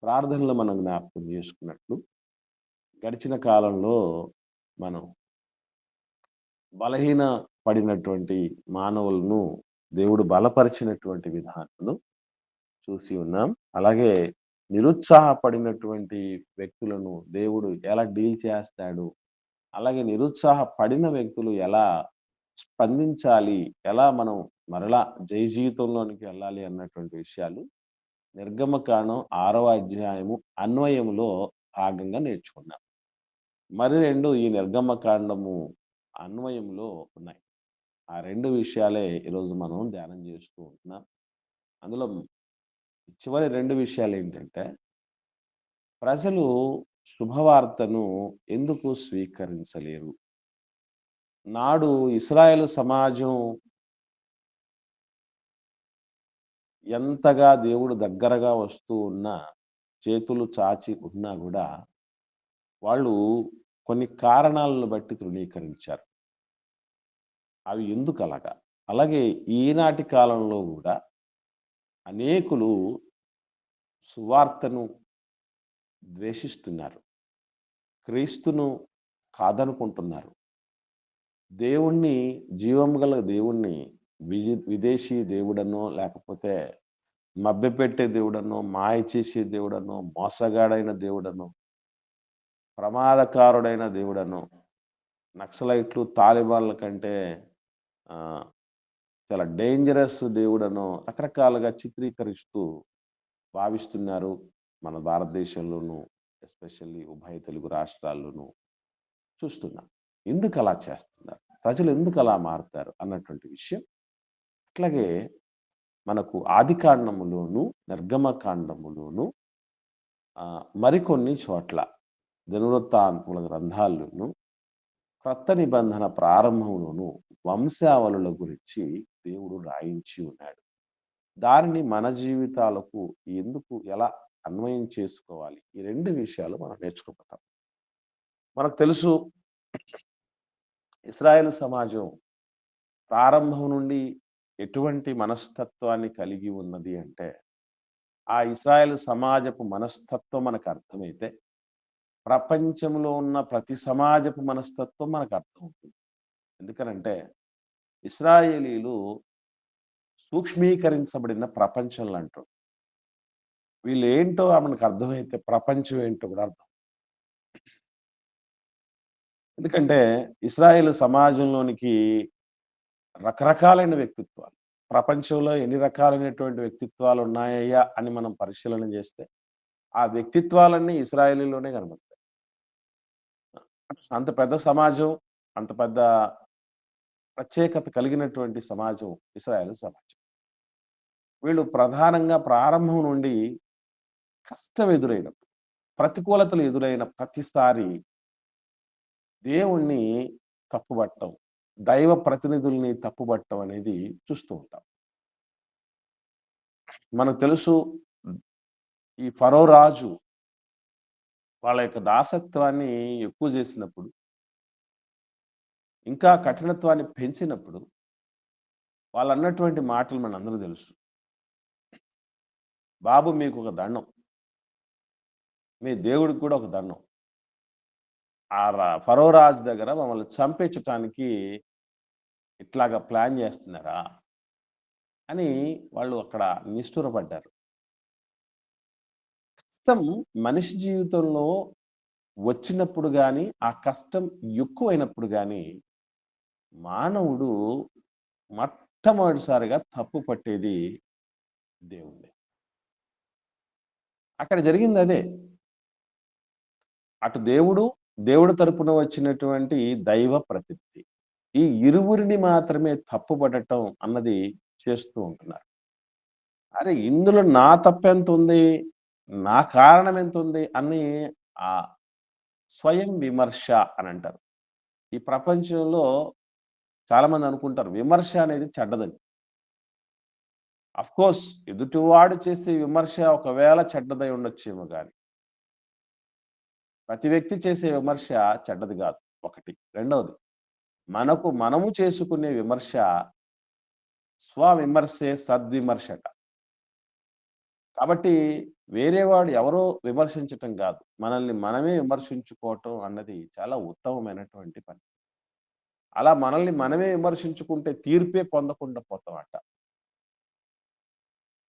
ప్రార్థనలో మనం జ్ఞాపకం చేసుకున్నట్లు గడిచిన కాలంలో మనం బలహీన పడినటువంటి మానవులను దేవుడు బలపరిచినటువంటి విధానాలను చూసి ఉన్నాం. అలాగే నిరుత్సాహపడినటువంటి వ్యక్తులను దేవుడు ఎలా డీల్ చేస్తాడు, అలాగే నిరుత్సాహపడిన వ్యక్తులు ఎలా స్పందించాలి, ఎలా మనం మరలా జయ జీవితంలోనికి వెళ్ళాలి అన్నటువంటి విషయాలు నిర్గమకాండం 6వ అధ్యాయము అన్వయములో భాగంగా నేర్చుకున్నాం. మరి 2 ఈ నిర్గమకాండము అన్వయంలో ఉన్నాయి. ఆ 2 విషయాలే ఈరోజు మనం ధ్యానం చేస్తూ ఉంటున్నాం. అందులో చివరి 2 విషయాలేంటంటే, ప్రజలు శుభవార్తను ఎందుకు స్వీకరించలేరు? నాడు ఇశ్రాయేలు సమాజం ఎంతగా దేవుడు దగ్గరగా వస్తూ ఉన్నా, చేతులు చాచి ఉన్నా గూడా, వాళ్ళు కొన్ని కారణాలను బట్టి తృణీకరించారు. అవి ఎందుకలాగా? అలాగే ఈనాటి కాలంలో గూడా అనేకులు సువార్తను ద్వేషిస్తున్నారు. క్రీస్తును కాదనుకుంటున్నారు. దేవుణ్ణి జీవము గల దేవుణ్ణి విదేశీ దేవుడనో, లేకపోతే మభ్యపెట్టే దేవుడనో, మాయ చేసే దేవుడనో, మోసగాడైన దేవుడనో, ప్రమాదకారుడైన దేవుడనో, నక్సలైట్లు, తాలిబాన్ల కంటే ఆహ్, చాలా డేంజరస్ దేవుడనో రకరకాలుగా చిత్రీకరిస్తూ భావిస్తున్నారు. మన భారతదేశంలోనూ, ఎస్పెషల్లీ ఉభయ తెలుగు రాష్ట్రాల్లోనూ చూస్తున్నాం. ఎందుకలా చేస్తున్నారు? ప్రజలు ఎందుకలా మారుతారు అన్నటువంటి విషయం. అట్లాగే మనకు ఆదికాండములోను, నిర్గమకాండములోను మరికొన్ని చోట్ల దినవృత్తాంతముల గ్రంథాల్లోను, క్రొత్త నిబంధన ప్రారంభంలోను వంశావళుల గురించి దేవుడు రాయించి ఉన్నాడు. దానిని మన జీవితాలకు ఎలా అన్వయం చేసుకోవాలి? ఈ 2 విషయాలు మనం నేర్చుకుంటాం. మనకు తెలుసు ఇశ్రాయేలు సమాజం ప్రారంభం నుండి ఎటువంటి మనస్తత్వాన్ని కలిగి ఉన్నది అంటే, ఆ ఇశ్రాయేలు సమాజపు మనస్తత్వం మనకు అర్థమైతే, ప్రపంచంలో ఉన్న ప్రతి సమాజపు మనస్తత్వం మనకు అర్థమవుతుంది. ఎందుకనంటే, ఇశ్రాయేలీలు సూక్ష్మీకరించబడిన ప్రపంచంలో అంటారు. వీళ్ళేంటో మనకు అర్థమైతే ప్రపంచం ఏంటో కూడా అర్థం. ఎందుకంటే ఇశ్రాయేలు సమాజంలోనికి రకరకాలైన వ్యక్తిత్వాలు, ప్రపంచంలో ఎన్ని రకాలైనటువంటి వ్యక్తిత్వాలు ఉన్నాయ్యా అని మనం పరిశీలన చేస్తే, ఆ వ్యక్తిత్వాలన్నీ ఇశ్రాయేలీలోనే కనబడతాయి. అంత పెద్ద సమాజం, అంత పెద్ద ప్రత్యేకత కలిగినటువంటి సమాజం ఇశ్రాయేలు సమాజం. వీళ్ళు ప్రధానంగా ప్రారంభం నుండి కష్టం ఎదురైనప్పుడు, ప్రతికూలతలు ఎదురైన ప్రతిసారి దేవుణ్ణి తప్పుబట్టం, దైవ ప్రతినిధుల్ని తప్పుబట్టం అనేది చూస్తూ ఉంటాం. మనకు తెలుసు ఈ ఫరో రాజు వాళ్ళ యొక్క దాసత్వాన్ని ఎక్కువ చేసినప్పుడు, ఇంకా కఠినత్వాన్ని పెంచినప్పుడు, వాళ్ళన్నటువంటి మాటలు మనందరూ తెలుసు. బాబు మీకు ఒక దండం, మీ దేవుడికి కూడా ఒక దండం. ఫరో రాజు దగ్గర మమ్మల్ని చంపించటానికి ఇట్లాగా ప్లాన్ చేస్తున్నారా అని వాళ్ళు అక్కడ నిష్ఠురపడ్డారు. కష్టం మనిషి జీవితంలో వచ్చినప్పుడు గాని, ఆ కష్టం ఎక్కువైనప్పుడు గాని, మానవుడు మొట్టమొదటిసారిగా తప్పు పట్టేది దేవుణ్ణి. అక్కడ జరిగింది అదే. అటు దేవుడు తరపున వచ్చినటువంటి దైవ ప్రతినిధి. ఈ ఇరువురిని మాత్రమే తప్పుపడటం అన్నది చేస్తూ ఉంటున్నారు. అరే! ఇందులో నా తప్పెంతుంది? నా కారణం ఎంతుంది? అని ఆహ్, స్వయం విమర్శ అనంటారు. ఈ ప్రపంచంలో చాలామంది అనుకుంటారు విమర్శ అనేది చెడ్డదని. అఫ్‌కోర్స్ ఎదుటివాడు చేసే విమర్శ ఒకవేళ చెడ్డదై ఉండొచ్చేమో గాని, ప్రతి వ్యక్తి చేసే విమర్శ చెడ్డది గాదు. ఒకటి. రెండవది మనకు మనము చేసుకునే విమర్శ స్వవిమర్శే సద్విమర్శట. కాబట్టి వేరే వాడు ఎవరో విమర్శించటం కాదు. మనల్ని మనమే విమర్శించుకోవటం అన్నది చాలా ఉత్తమమైనటువంటి పని. అలా మనల్ని మనమే విమర్శించుకుంటే తీర్పే పొందకుండా పోతామట.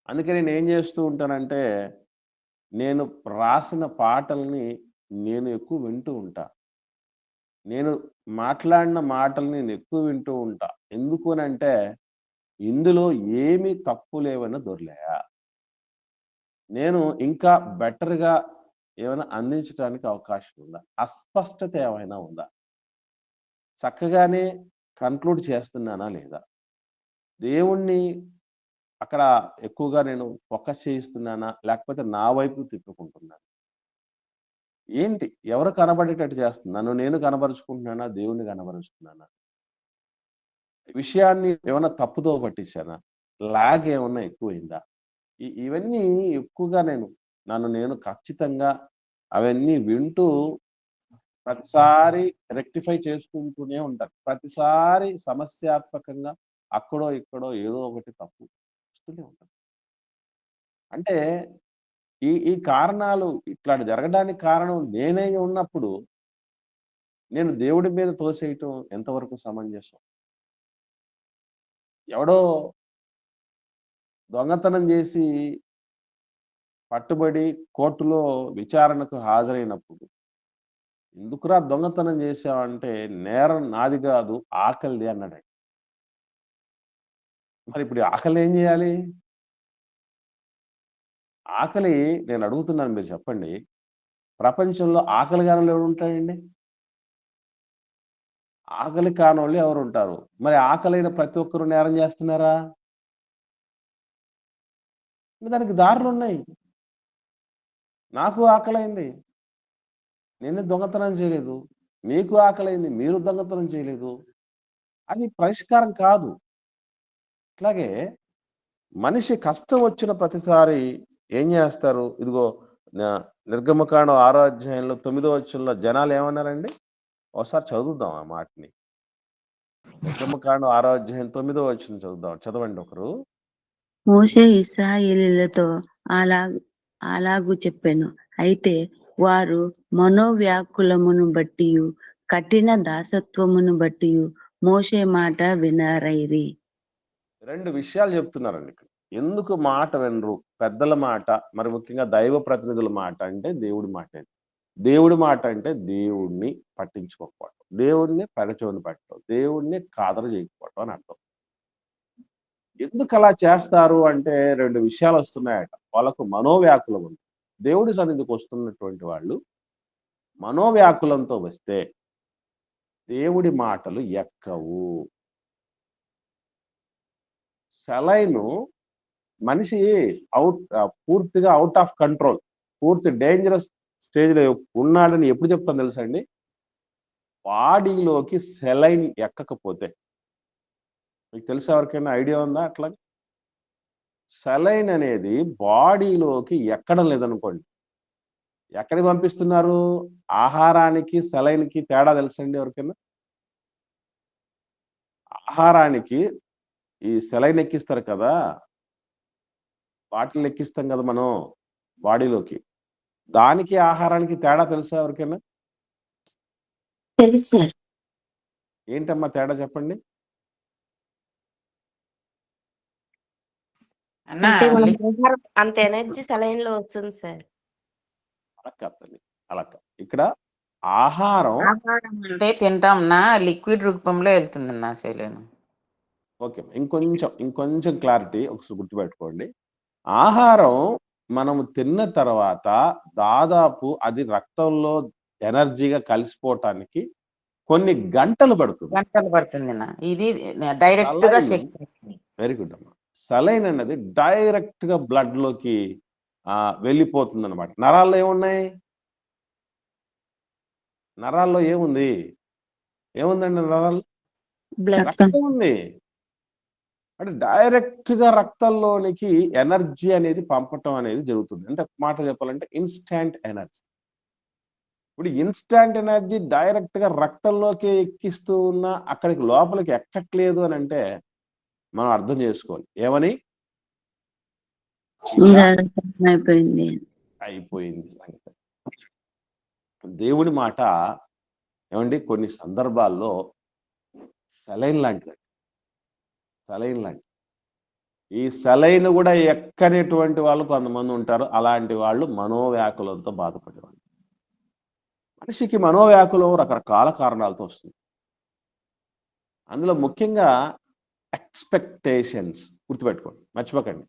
అందుకే నేనేం చేస్తూ ఉంటానంటే, నేను రాసిన పాటల్ని నేను ఎక్కువ వింటూ ఉంటా. నేను మాట్లాడిన మాటల్ని నేను ఎక్కువ వింటూ ఉంటా. ఎందుకనంటే, ఇందులో ఏమి తప్పు లేవని దొర్లాయా. నేను ఇంకా బెటర్‌గా ఏమైనా అందించటానికి అవకాశం ఉందా? అస్పష్టత ఏమైనా ఉందా? చక్కగానే కన్క్లూడ్ చేస్తున్నానా లేదా? దేవుణ్ణి అక్కడ ఎక్కువగా నేను ఫోకస్ చేయిస్తున్నానా? లేకపోతే నా వైపు తిప్పుకుంటున్నానా? ఏంటి? ఎవరు కనబడేటట్టు చేస్తుంది? నన్ను నేను కనబరుచుకుంటున్నానా? దేవుడిని కనబరుచుకున్నానా? విషయాన్ని ఏమన్నా తప్పుదోవ పట్టించానా? లాగ్ ఏమన్నా ఎక్కువైందా? ఇవన్నీ ఎక్కువగా నన్ను నేను ఖచ్చితంగా అవన్నీ వింటూ ప్రతిసారి రెక్టిఫై చేసుకుంటూనే ఉంటాను. ప్రతిసారి సమస్యాత్మకంగా అక్కడో, ఇక్కడో ఏదో ఒకటి తప్పు వస్తూనే ఉంటది. అంటే ఈ కారణాలు ఇట్లాంటి జరగడానికి కారణం నేనై ఉన్నప్పుడు, నేను దేవుడి మీద తోసేయటం ఎంతవరకు సమంజసం? ఎవడో దొంగతనం జేసి పట్టుబడి కోర్టులో విచారణకు హాజరైనప్పుడు, "ఎందుకురా దొంగతనం జేశావంటే" "నేరం నాది గాదు ఆకలిది" అన్నాడాయన. మరిప్పుడు ఆకలినేం జేయాలి? ఆకలి నేనడుగుతున్నాను మీరు చెప్పండి. ప్రపంచంలో ఆకలి కానోళ్ళు ఎవడుంటాడండి? ఆకలి కానోళ్ళు ఎవరుంటారు? మరి ఆకలైన ప్రతి ఒక్కరు నేరం జేస్తున్నారా? దానికి దారులున్నాయి. నాకు ఆకలైంది. నేను దొంగతనం చేయలేదు. మీకు ఆకలైంది. మీరు దొంగతనం చేయలేదు. అది పరిష్కారం కాదు. అట్లాగే మనిషి కష్టం వచ్చిన ప్రతిసారి ఏం జేస్తారు? ఇదిగో న నిర్గమకాండం 6 అధ్యాయంలో 9 వచనంలో జనాలేమన్నారండి? ఒకసారి చదువుదాం ఆ మాటని. నిర్గమకాండం 6 అధ్యాయం 9 వచనం చదువుదాం. చదవండి ఒకరు. మోషే ఇశ్రాయేలీయులతో అలాగు చెప్పెను. అయితే వారు మనోవ్యాకులమును బట్టియు కఠిన దాసత్వమును బట్టియు మోషే మాట వినరైరి. 2 విషయాలు చెప్తున్నారండి ఇక్కడ. ఎందుకు మాట వినరు? పెద్దల మాట, మరి ముఖ్యంగా దైవ ప్రతినిధుల మాట అంటే దేవుడి మాటే. దేవుడి మాట అంటే దేవుడిని పట్టించుకోకపోవటం. దేవుడిని పెడచెవిన పెట్టడం. దేవుడిని ఖాతరు చేయకపోవటం అని అర్థం. ఎందుకలా చేస్తారు అంటే 2 విషయాలొస్తున్నాయట. వాళ్ళకు మనోవ్యాకులం ఉంది. దేవుడి సన్నిధికొస్తున్నటువంటి వాళ్ళు మనోవ్యాకులంతో వస్తే దేవుడి మాటలు ఎక్కవు. సెలైను మనిషి పూర్తిగా ఔట్ ఆఫ్ కంట్రోల్, పూర్తి డేంజరస్ స్టేజ్‌లో ఉన్నాడని ఎప్పుడు చెప్తాం తెలుసా అండి? బాడీలోకి సెలైన్ ఎక్కకపోతే. మీకు తెలుసా ఎవరికైనా ఐడియా ఉందా అట్లా? సెలైన్ అనేది బాడీలోకి ఎక్కడం లేదనుకోండి. ఎక్కడికి పంపిస్తున్నారు? ఆహారానికి, సెలైన్‌కి తేడా తెలుసండి ఎవరికైనా? ఆహారానికి ఈ సెలైన్ ఎక్కిస్తారు కదా! బాటిల్ ఎక్కిస్తాం కదా మనం బాడీలోకి. దానికి ఆహారానికి తేడా తెలుసా ఎవరికైనా? తెలుసు సార్. ఏంటమ్మా తేడా చెప్పండి? అంటే మనం ఆహారం అంత ఎనర్జీ సెలైన్‌లో వస్తుంది సార్. అలా కాదండి. అలా కాదు. ఇక్కడ ఆహారం ఆహారం అంటే తింటాంనా లిక్విడ్ రూపంలో వెళ్తుందన్నా సెలైన్. ఓకే. ఇంకొంచెం క్లారిటీ ఒకసారి గుర్తుపెట్టుకోండి. ఆహారం మనం తిన్న తర్వాత దాదాపు అది రక్తంలో ఎనర్జీగా కలిసిపోవటానికి కొన్ని గంటలు పడుతుంది. గంటలు పడుతుందన్నా. ఇది డైరెక్ట్‌గా శక్తి. వెరీ గుడ్ అమ్మా. సెలైన్ అన్నది డైరెక్ట్‌గా బ్లడ్‌లోకి వెళ్ళిపోతుందన్నమాట. నరాల్లో ఏమున్నాయి? నరాల్లో ఏముంది? ఏముందండి నరాల్లో? రక్తం ఉంది. అంటే డైరెక్ట్‌గా రక్తంలోనికి ఎనర్జీ అనేది పంపటం అనేది జరుగుతుంది. అంటే ఒక మాటలో చెప్పాలంటే ఇన్‌స్టాంట్ ఎనర్జీ. ఇప్పుడు ఇన్‌స్టాంట్ ఎనర్జీ డైరెక్ట్‌గా రక్తంలోకి ఎక్కిస్తూ ఉన్నా అక్కడికి లోపలికి ఎక్కట్లేదు అనంటే మనం అర్థం చేసుకోవాలి. ఏమని? అయిపోయింది. అయిపోయింది సంగతి. దేవుడి మాట ఏమండి కొన్ని సందర్భాల్లో సెలైన్ లాంటిది. సెలైన్ లాంటిది. ఈ సెలైన్ కూడా ఎక్కనేటువంటి వాళ్ళు కొంతమంది ఉంటారు. అలాంటి వాళ్ళు మనోవ్యాకులంతో బాధపడేవాళ్ళు. మనిషికి మనోవ్యాకులం రకరకాల కారణాలతో వస్తుంది. అందులో ముఖ్యంగా ఎక్స్‌పెక్టేషన్స్ గుర్తుపెట్టుకోండి. మర్చిపోకండి.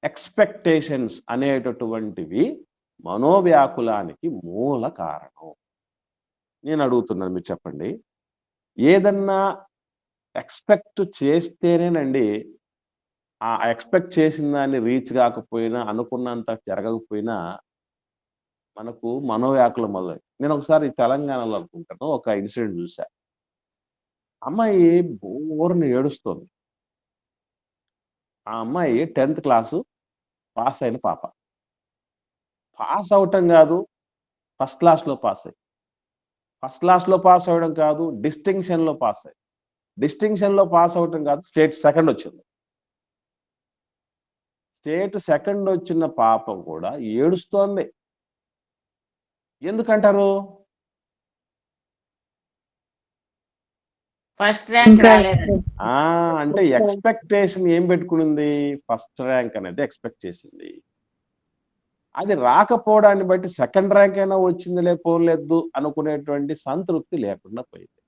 ఎక్స్‌పెక్టేషన్స్ అనేటటువంటివి మనోవ్యాకులానికి మూల కారణం. నేను అడుగుతున్నాను మీరు చెప్పండి. ఏదన్నా ఎక్స్‌పెక్ట్ చేస్తేనేనండి ఆ ఎక్స్‌పెక్ట్ చేసిన దాన్ని రీచ్ కాకపోయినా, అనుకున్నంత జరగకపోయినా మనకు మనోవ్యాకులం మొదలైంది. నేను ఒకసారి తెలంగాణలో అనుకుంటాను ఒక ఇన్సిడెంట్ చూసా. అమ్మాయి బోరున ఏడుస్తోంది. ఆ అమ్మాయి 10థ్ క్లాసు పాస్ అయిన పాప. పాస్ అవ్వటం కాదు, ఫస్ట్ క్లాస్‌లో పాస్ అయ్యి. ఫస్ట్ క్లాస్‌లో పాస్ అవ్వడం కాదు, డిస్టింక్షన్‌లో పాస్ అయ్యి. డిస్టింక్షన్‌లో పాస్ అవ్వటం కాదు, స్టేట్ సెకండ్ వచ్చింది. స్టేట్ సెకండ్ వచ్చిన పాప కూడా ఏడుస్తోంది. ఎందుకంటారు? ఫస్ట్ ర్యాంక్ ఇంకా రాలేదండి. అంటే ఎక్స్‌పెక్టేషన్ ఏం పెట్టుకునింది? ఫస్ట్ ర్యాంక్ అనేది ఎక్స్‌పెక్ట్ చేసింది. అది రాకపోవడాన్ని బట్టి సెకండ్ ర్యాంక్ అయినా వచ్చిందిలే పోలేదు అనుకునేటువంటి సంతృప్తి లేకుండా పోయింది.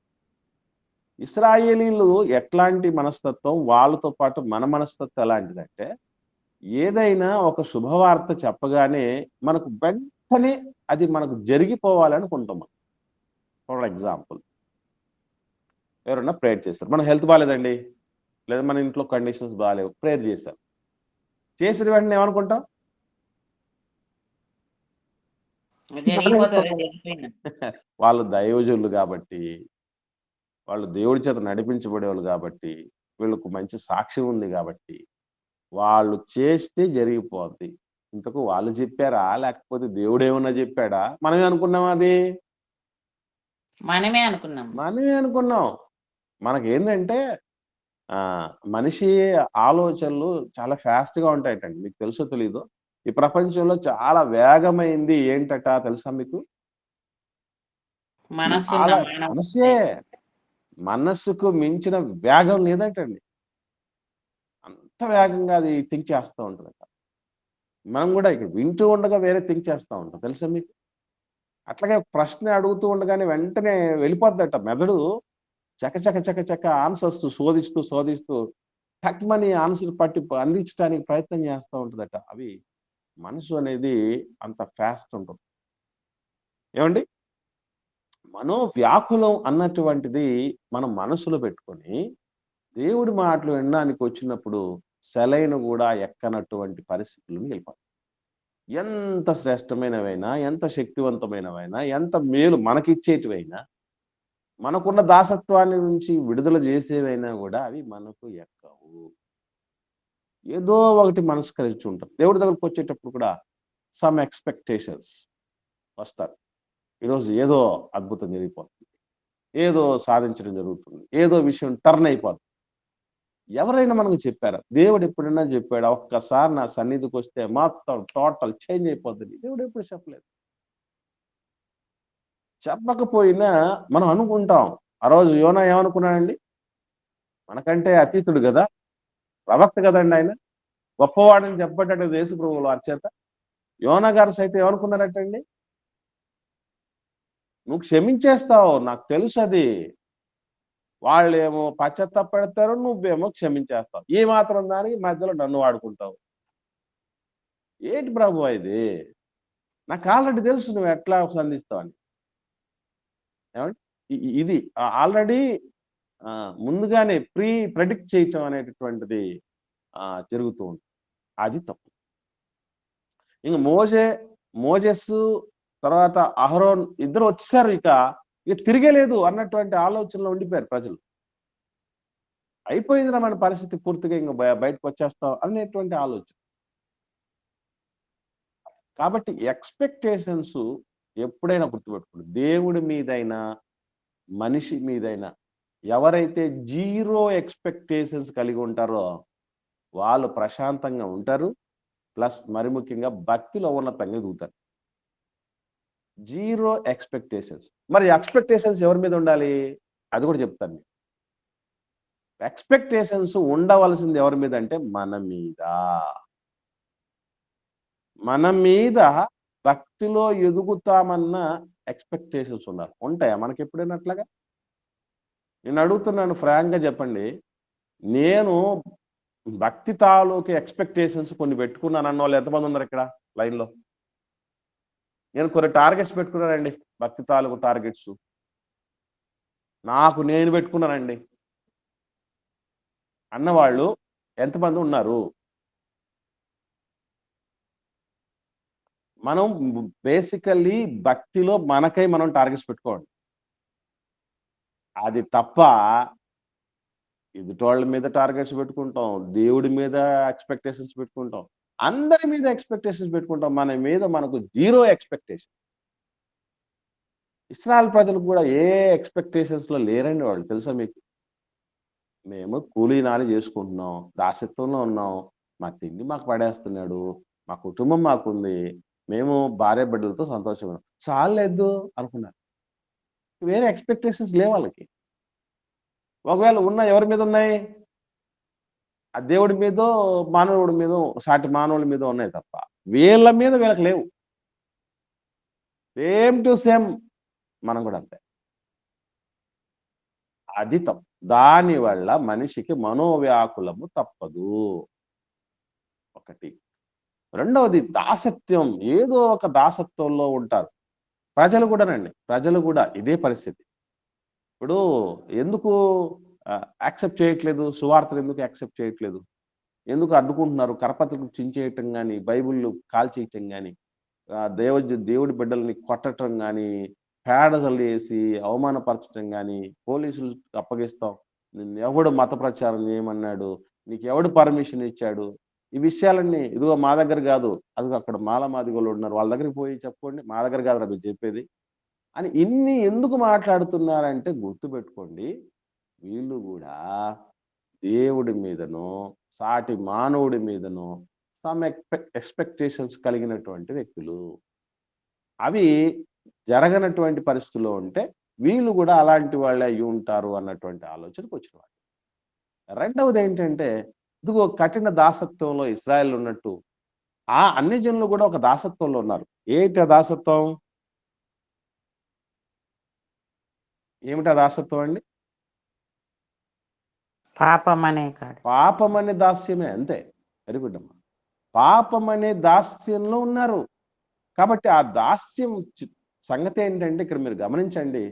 ఇశ్రాయేలీలు ఎట్లాంటి మనస్తత్వం, వాళ్ళతో పాటు మన మనస్తత్వం ఎలాంటిదంటే, ఏదైనా ఒక శుభవార్త చెప్పగానే మనకు వెంటనే అది మనకు జరిగిపోవాలనుకుంటాం మనం. ఫర్ ఎగ్జాంపుల్ ఎవరన్నా ప్రేయర్ చేస్తారు. మన హెల్త్ బాలేదండి, లేదా మన ఇంట్లో కండిషన్స్ బాలేవు, ప్రేయర్ చేశారు. చేసిన వెంటనే ఏమనుకుంటాం? జరిగిపోతుంది జరిగిపోయింది. వాళ్ళు దైవజనులు కాబట్టి, వాళ్ళు దేవుడి చేత నడిపించబడేవాళ్ళు కాబట్టి, వీళ్ళకు మంచి సాక్ష్యం ఉంది కాబట్టి, వాళ్ళు చేస్తే జరిగిపోద్ది. ఇంతకు వాళ్ళు చెప్పారా? లేకపోతే దేవుడేమన్నా చెప్పాడా? మనమే అనుకున్నామా అది? మనమే అనుకున్నాం. మనమే అనుకున్నాం. మనకేంటంటే మనిషి ఆలోచనలు చాలా ఫాస్ట్‌గా ఉంటాయటండి. మీకు తెలుసో తెలీదో? ఈ ప్రపంచంలో చాలా వేగమైంది ఏంటట తెలుసా మీకు? మనసున్న చాలా మానవ మనస్సే. మనస్సుకు మించిన వేగం లేదటండి. అంత వేగంగా అది థింక్ చేస్తా ఉంటదట. మనం గూడా ఇక్కడ వింటూ ఉండగా వేరే థింక్ చేస్తా ఉంటాం. తెలుసా మీకు? అట్లాగే ఒక ప్రశ్న అడుగుతూ ఉండగానే వెంటనే వెళ్ళిపోద్దట మెదడు. చక చక చక చక ఆన్సర్స్ శోధిస్తూ, శోధిస్తూ టక్‌మని ఆన్సర్ అందించడానికి ప్రయత్నం చేస్తా ఉంటదట. అవి మనసు అనేది అంత ఫాస్ట్ ఉంటుంది. ఏవండీ? మనోవ్యాకులం అన్నటువంటిది మనం మనసులో పెట్టుకొని, దేవుడి మాటలు వినడానికి వచ్చినప్పుడు సెలైను గూడా ఎక్కనటువంటి పరిస్థితులకు వెళ్ళిపోతాం. ఎంత శ్రేష్టమైనవైనా, ఎంత శక్తివంతమైనవైనా, ఎంత మేలు మనకిచ్చేటివైనా, మనకున్న దాసత్వాన్ని నుంచి విడుదల చేసేవైనా గూడా అవి మనకు ఎక్కవు. ఏదో ఒకటి మనసు కలిగి ఉంటాం. దేవుడి దగ్గరకొచ్చేటప్పుడు కూడా సమ్ ఎక్స్‌పెక్టేషన్స్ వస్తారు. ఈరోజు ఏదో అద్భుతం జరిగిపోతుంది. ఏదో సాధించడం జరుగుతుంది. ఏదో విషయం టర్న్ అయిపోద్ది. ఎవరైనా మనకు చెప్పారా? దేవుడు ఎప్పుడైనా చెప్పాడా? ఒక్కసారి నా సన్నిధికొస్తే మొత్తం టోటల్ చేంజ్ అయిపోద్దని. దేవుడు ఎప్పుడు చెప్పలేదు. చెప్పకపోయినా మనం అనుకుంటాం. ఆ రోజు యోనా ఏమనుకున్నాడండి? మనకంటే అతీతుడు గదా! ప్రవక్త గదండీ ఆయన. గొప్పవాడని చెప్పబడ్డాడు యేసు ప్రభువు వారి చేత. యోనా గారు సైతం ఏమనుకున్నారటండి? నువ్వు క్షమించేస్తావు. నాకు తెలుసది. వాళ్ళేమో పశ్చాత్తాపపడతారు. నువ్వేమో క్షమించేస్తావు. ఈ మాత్రం దానికి మధ్యలో నన్ను వాడుకుంటావు. ఏంటి ప్రభువా ఇది? నాకు ఆల్రెడీ తెలుసు నువ్వు ఎట్లా సంధిస్తావని. ఏమండి? ఇది ఆల్రెడీ ముందుగానే ప్రెడిక్ట్ చేయటం అనేటటువంటిది జరుగుతూ ఉంటుంది. అది తప్పు. ఇంక మోజెసు తర్వాత అహరోన్ ఇద్దరు వచ్చేసారు ఇక తిరిగేలేదు అన్నటువంటి ఆలోచనలో ఉండిపోయారు ప్రజలు. అయిపోయిందిరా మన పరిస్థితి పూర్తిగా ఇంక బయటకొచ్చేస్తాం అనేటువంటి ఆలోచన. కాబట్టి ఎక్స్‌పెక్టేషన్స్ ఎప్పుడైనా గుర్తుపెట్టుకోండి. దేవుడి మీదైనా, మనిషి మీదైనా ఎవరైతే జీరో ఎక్స్‌పెక్టేషన్స్ కలిగి ఉంటారో వాళ్ళు ప్రశాంతంగా ఉంటారు. ప్లస్ మరి ముఖ్యంగా భక్తిలో ఉన్నతంగా ఎదుగుతారు. Zero expectations. మరి ఎక్స్పెక్టేషన్స్ ఎవరి మీద ఉండాలి? అది కూడా చెప్తాను. ఎక్స్పెక్టేషన్స్ ఉండవలసింది ఎవరి మీద అంటే మన మీద. మన మీద భక్తిలో ఎదుగుతామన్న ఎక్స్పెక్టేషన్స్ ఉండాలి. ఉంటాయా మనకి ఎప్పుడైనా అట్లాగా? నేను అడుగుతున్నాను, ఫ్రాంక్గా చెప్పండి. నేను భక్తి తాలూకు ఎక్స్పెక్టేషన్స్ కొన్ని పెట్టుకున్నాను అన్న వాళ్ళు ఎంతమంది ఉన్నారు ఇక్కడ లైన్లో? నేను కొన్ని టార్గెట్స్ పెట్టుకున్నానండి, భక్తి తాలూకు టార్గెట్స్ నాకు నేను పెట్టుకున్నానండి అన్నవాళ్ళు ఎంతమంది ఉన్నారు? మనం బేసికల్లీ భక్తిలో మనకై మనం టార్గెట్స్ పెట్టుకోండి. అది తప్ప ఎదుటోళ్ళ మీద టార్గెట్స్ పెట్టుకుంటాం, దేవుడి మీద ఎక్స్పెక్టేషన్స్ పెట్టుకుంటాం, అందరి మీద ఎక్స్పెక్టేషన్స్ పెట్టుకుంటాం. మన మీద మనకు జీరో ఎక్స్పెక్టేషన్. ఇస్రాయల్ ప్రజలు కూడా ఏ ఎక్స్పెక్టేషన్స్‌లో లేరండి వాళ్ళు, తెలుసా మీకు? మేము కూలీ నాలి చేసుకుంటున్నాం, దాసత్వంలో ఉన్నాం, మా తిండి మాకు పడేస్తున్నాడు, మా కుటుంబం మాకుంది, మేము భార్య బిడ్డలతో సంతోషంగా ఉన్నాం. చాల్లేదు అనుకున్నారు. వేరే ఎక్స్పెక్టేషన్స్ లేవు వాళ్ళకి. ఒకవేళ ఉన్న ఎవరి మీద ఉన్నాయి? ఆ దేవుడి మీదో, మానవుడి మీదో, సాటి మానవుల మీదో ఉన్నాయి తప్ప వీళ్ళ మీద వీళ్ళకి లేవు. సేమ్ టు సేమ్ మనం కూడా అంతే. అది తప్పు. దానివల్ల మనిషికి మనోవ్యాకులము తప్పదు. ఒకటి. రెండవది దాసత్వం. ఏదో ఒక దాసత్వంలో ఉంటారు. ప్రజలు కూడానండి. ప్రజలు కూడా ఇదే పరిస్థితి. ఇప్పుడు ఎందుకు యాక్సెప్ట్ చేయట్లేదు? సువార్తను ఎందుకు యాక్సెప్ట్ చేయట్లేదు? ఎందుకు అడ్డుకుంటున్నారు? కరపత్రకు చించేయటం గాని, బైబిల్‌లు కాల్చేయటం గాని, దేవుడి బిడ్డల్ని కొట్టటం గాని, పేడ జల్లేసి అవమానపరచటం గాని, పోలీసులు అప్పగిస్తాం. నిన్నెవడు మత ప్రచారం చేయమన్నాడు? నీకెవడు పర్మిషన్ ఇచ్చాడు? ఈ విషయాలన్నీ ఇదిగో మా దగ్గర గాదు. అదిగో అక్కడ మాదిగోళ్ళున్నారు. వాళ్ళ దగ్గరికి పోయి చెప్పుకోండి. మా దగ్గర కాదురా మీరు చెప్పేది అని ఇన్ని ఎందుకు మాట్లాడుతున్నారంటే గుర్తుపెట్టుకోండి. వీళ్ళు గూడా దేవుడి మీదనో, సాటి మానవుడి మీదనో సమ్ ఎక్స్‌పెక్టేషన్స్ కలిగినటువంటి వ్యక్తులు. అవి జరగనటువంటి పరిస్థితుల్లో ఉంటే వీళ్ళు గూడా అలాంటి వాళ్ళే అయ్యుంటారు అన్నటువంటి ఆలోచనకొచ్చినవాళ్ళు. రెండవదేంటంటే, ఇదిగో కఠిన దాసత్వంలో ఇశ్రాయేల్ ఉన్నట్టు, అన్ని జనులు గూడా ఒక దాసత్వంలో ఉన్నారు. ఏంటి ఆ దాసత్వం? ఏమిటి ఆ దాసత్వం అండి? పాపమనే కాడు. పాపమనే దాస్యమే అంతే. వెరీ గుడ్ అమ్మా. పాపమనే దాస్యంలో ఉన్నారు. కాబట్టి ఆ దాస్యం సంగతేంటంటే ఇక్కడ మీరు గమనించండి.